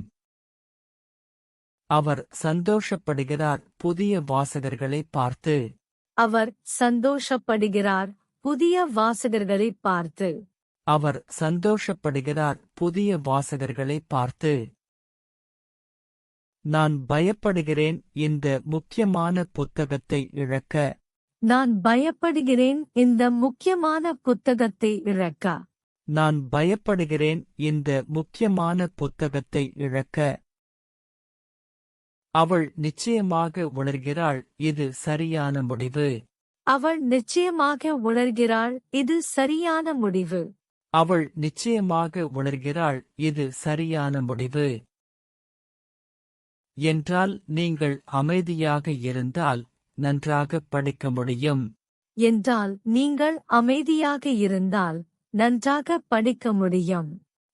அவர் சந்தோஷப்படுகிறார் புதிய வாசகர்களை பார்த்து. அவர் சந்தோஷப்படுகிறார் புதிய வாசகர்களை பார்த்து. அவர் சந்தோஷப்படுகிறார் புதிய வாசகர்களை பார்த்து. நான் பயப்படுகிறேன் இந்த முக்கியமான புத்தகத்தை இழக்க. நான் பயப்படுகிறேன் இந்த முக்கியமான புத்தகத்தை இழக்க. நான் பயப்படுகிறேன் இந்த முக்கியமான புத்தகத்தை இழக்க. அவள் நிச்சயமாக உணர்கிறாள் இது சரியான முடிவு. அவள் நிச்சயமாக உணர்கிறாள் இது சரியான முடிவு. அவள் நிச்சயமாக உணர்கிறாள் இது சரியான முடிவு. என்றால் நீங்கள் அமைதியாக இருந்தால் நன்றாக படிக்க முடியும். என்றால் நீங்கள் அமைதியாக இருந்தால் நன்றாக படிக்க முடியும்.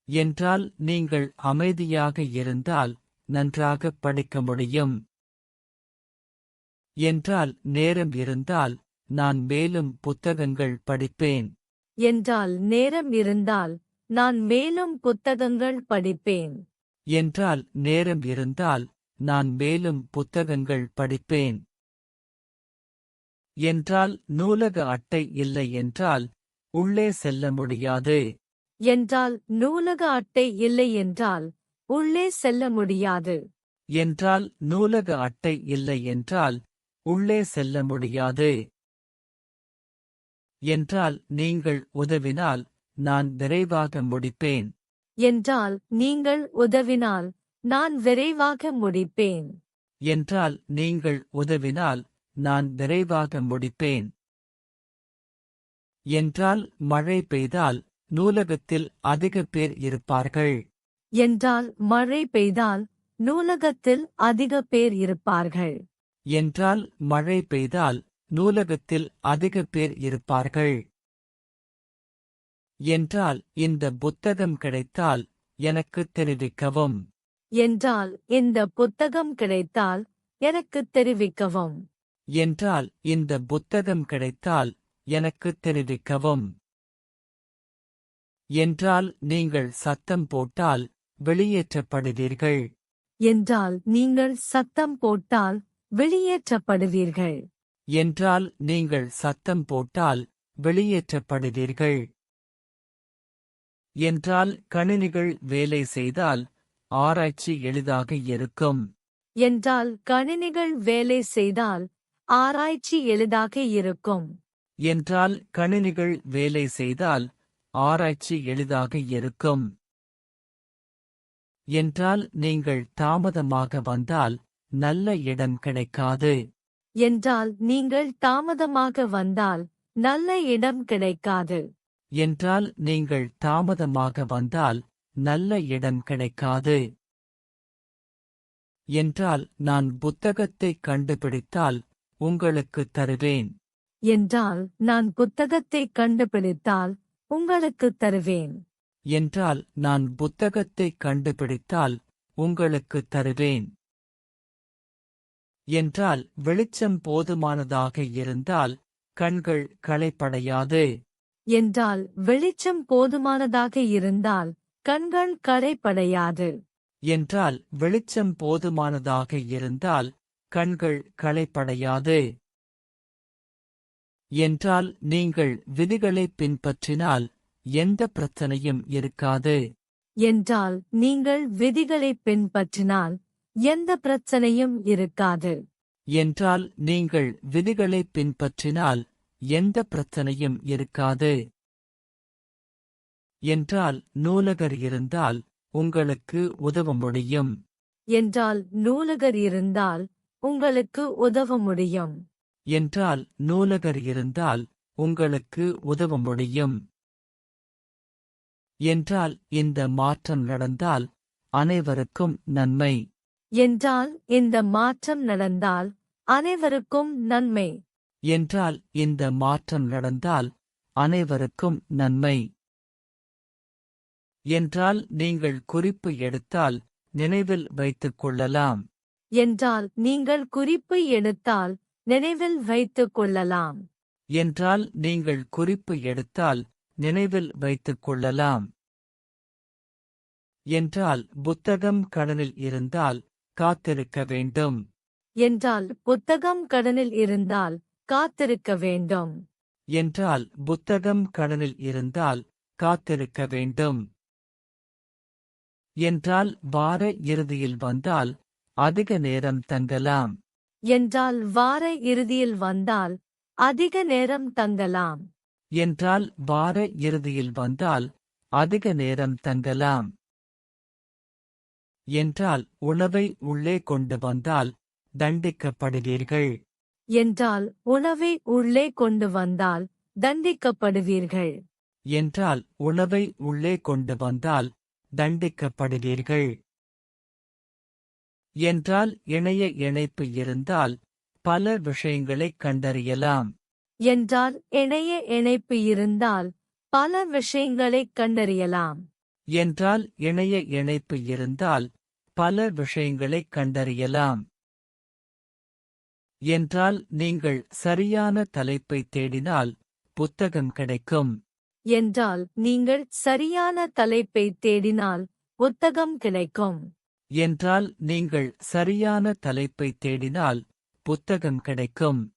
என்றால் நீங்கள் அமைதியாக இருந்தால் நன்றாக படிக்க முடியும். என்றால் நேரம் இருந்தால் நான் மேலும் புத்தகங்கள் படிப்பேன். என்றால் நேரம் இருந்தால் நான் மேலும் புத்தகங்கள் படிப்பேன். என்றால் நேரம் இருந்தால் நான் மேலும் புத்தகங்கள் படிப்பேன். என்றால் நூலக அட்டை இல்லை என்றால் உள்ளே செல்ல முடியாது. என்றால் நூலக அட்டை இல்லை என்றால் உள்ளே செல்ல முடியாது. என்றால் நூலக அட்டை இல்லை என்றால் உள்ளே செல்ல முடியாது. என்றால் நீங்கள் உதவினால் நான் விரைவாக முடிப்பேன். என்றால் நீங்கள் உதவினால் நான் விரைவாக முடிப்பேன். என்றால் நீங்கள் உதவினால் நான் விரைவாக முடிப்பேன். என்றால் மழை பெய்தால் நூலகத்தில் அதிக பேர் இருப்பார்கள். என்றால் மழை பெய்தால் நூலகத்தில் அதிக பேர் இருப்பார்கள். என்றால் மழை பெய்தால் நூலகத்தில் அதிக பேர் இருப்பார்கள். என்றால் இந்த புத்தகம் கிடைத்தால் எனக்கு தெரிவிக்கவும். என்றால் இந்த புத்தகம் கிடைத்தால் எனக்கு தெரிவிக்கவும். என்றால் இந்த புத்தகம் கிடைத்தால் எனக்கு தெரிவிக்கவும். என்றால் நீங்கள் சத்தம் போட்டால் வெளியேற்றப்படுவீர்கள். என்றால் நீங்கள் சத்தம் போட்டால் வெளியேற்றப்படுவீர்கள். என்றால் நீங்கள் சத்தம் போட்டால் வெளியேற்றப்படுவீர்கள். என்றால் கணினிகள் வேலை செய்தால் ஆராய்ச்சி எளிதாக இருக்கும். என்றால் கணினிகள் வேலை செய்தால் ஆராய்ச்சி எளிதாக இருக்கும். என்றால் கணினிகள் வேலை செய்தால் ஆராய்ச்சி எளிதாக இருக்கும். என்றால் நீங்கள் தாமதமாக வந்தால் நல்ல இடம் கிடைக்காது. என்றால் நீங்கள் தாமதமாக வந்தால் நல்ல இடம் கிடைக்காது. என்றால் நீங்கள் தாமதமாக வந்தால் நல்ல இடம் கிடைக்காது. என்றால் நான் புத்தகத்தை கண்டுபிடித்தால் உங்களுக்கு தருவேன். என்றால் நான் புத்தகத்தை கண்டுபிடித்தால் உங்களுக்கு தருவேன். என்றால் நான் புத்தகத்தை கண்டுபிடித்தால் உங்களுக்கு தருவேன். என்றால் வெளிச்சம் போதுமானதாக இருந்தால் கண்கள் களைப்படையாது. என்றால் வெளிச்சம் போதுமானதாக இருந்தால் கண்கள் களைப்படையாது. என்றால் வெளிச்சம் போதுமானதாக இருந்தால் கண்கள் களைப்படையாது. என்றால் நீங்கள் விதிகளை பின்பற்றினால் எந்த பிரச்சனையும் இருக்காது. என்றால் நீங்கள் விதிகளை பின்பற்றினால் எந்த பிரச்சனையும் இருக்காது. என்றால் நீங்கள் விதிகளை பின்பற்றினால் எந்த பிரச்சனையும் இருக்காது. என்றால் நூலகர் இருந்தால் உங்களுக்கு உதவ முடியும். என்றால் நூலகர் இருந்தால் உங்களுக்கு உதவ முடியும். என்றால் நூலகர் இருந்தால் உங்களுக்கு உதவ முடியும். என்றால் இந்த மாற்றம் நடந்தால் அனைவருக்கும் நன்மை. என்றால் இந்த மாற்றம் நடந்தால் அனைவருக்கும் நன்மை. என்றால் இந்த மாற்றம் நடந்தால் அனைவருக்கும் நன்மை. என்றால் நீங்கள் குறிப்பு எடுத்தால் நினைவில் வைத்துக் கொள்ளலாம். என்றால் நீங்கள் குறிப்பு எடுத்தால் நினைவில் வைத்துக் கொள்ளலாம். என்றால் நீங்கள் குறிப்பு எடுத்தால் நினைவில் வைத்துக் கொள்ளலாம். என்றால் புத்தகம் கடனில் இருந்தால் காத்திருக்க வேண்டும். என்றால் புத்தகம் கடனில் இருந்தால் காத்திருக்க வேண்டும். என்றால் புத்தகம் கடனில் இருந்தால் காத்திருக்க வேண்டும். என்றால் வார இறுதியில் வந்தால் அதிக நேரம் தங்கலாம். என்றால் வார இறுதியில் வந்தால் அதிக நேரம் தங்கலாம். என்றால் வார இறுதியில் வந்தால் அதிக நேரம் தங்கலாம். என்றால் உணவை உள்ளே கொண்டு வந்தால் தண்டிக்கப்படுவீர்கள். என்றால் உணவை உள்ளே கொண்டு வந்தால் தண்டிக்கப்படுவீர்கள். என்றால் உணவை உள்ளே கொண்டு வந்தால் தண்டிக்கப்படுவீர்கள். என்றால் இணைய இணைப்பு இருந்தால் பல விஷயங்களைக் கண்டறியலாம். என்றால் இணைய இணைப்பு இருந்தால் பல விஷயங்களைக் கண்டறியலாம். என்றால் இணைய இணைப்பு இருந்தால் பல விஷயங்களைக் கண்டறியலாம். என்றால் நீங்கள் சரியான தலைப்பை தேடினால் புத்தகம் கிடைக்கும். என்றால் நீங்கள் சரியான தலைப்பை தேடினால் புத்தகம் கிடைக்கும். என்றால் நீங்கள் சரியான தலைப்பை தேடினால் புத்தகம் கிடைக்கும்.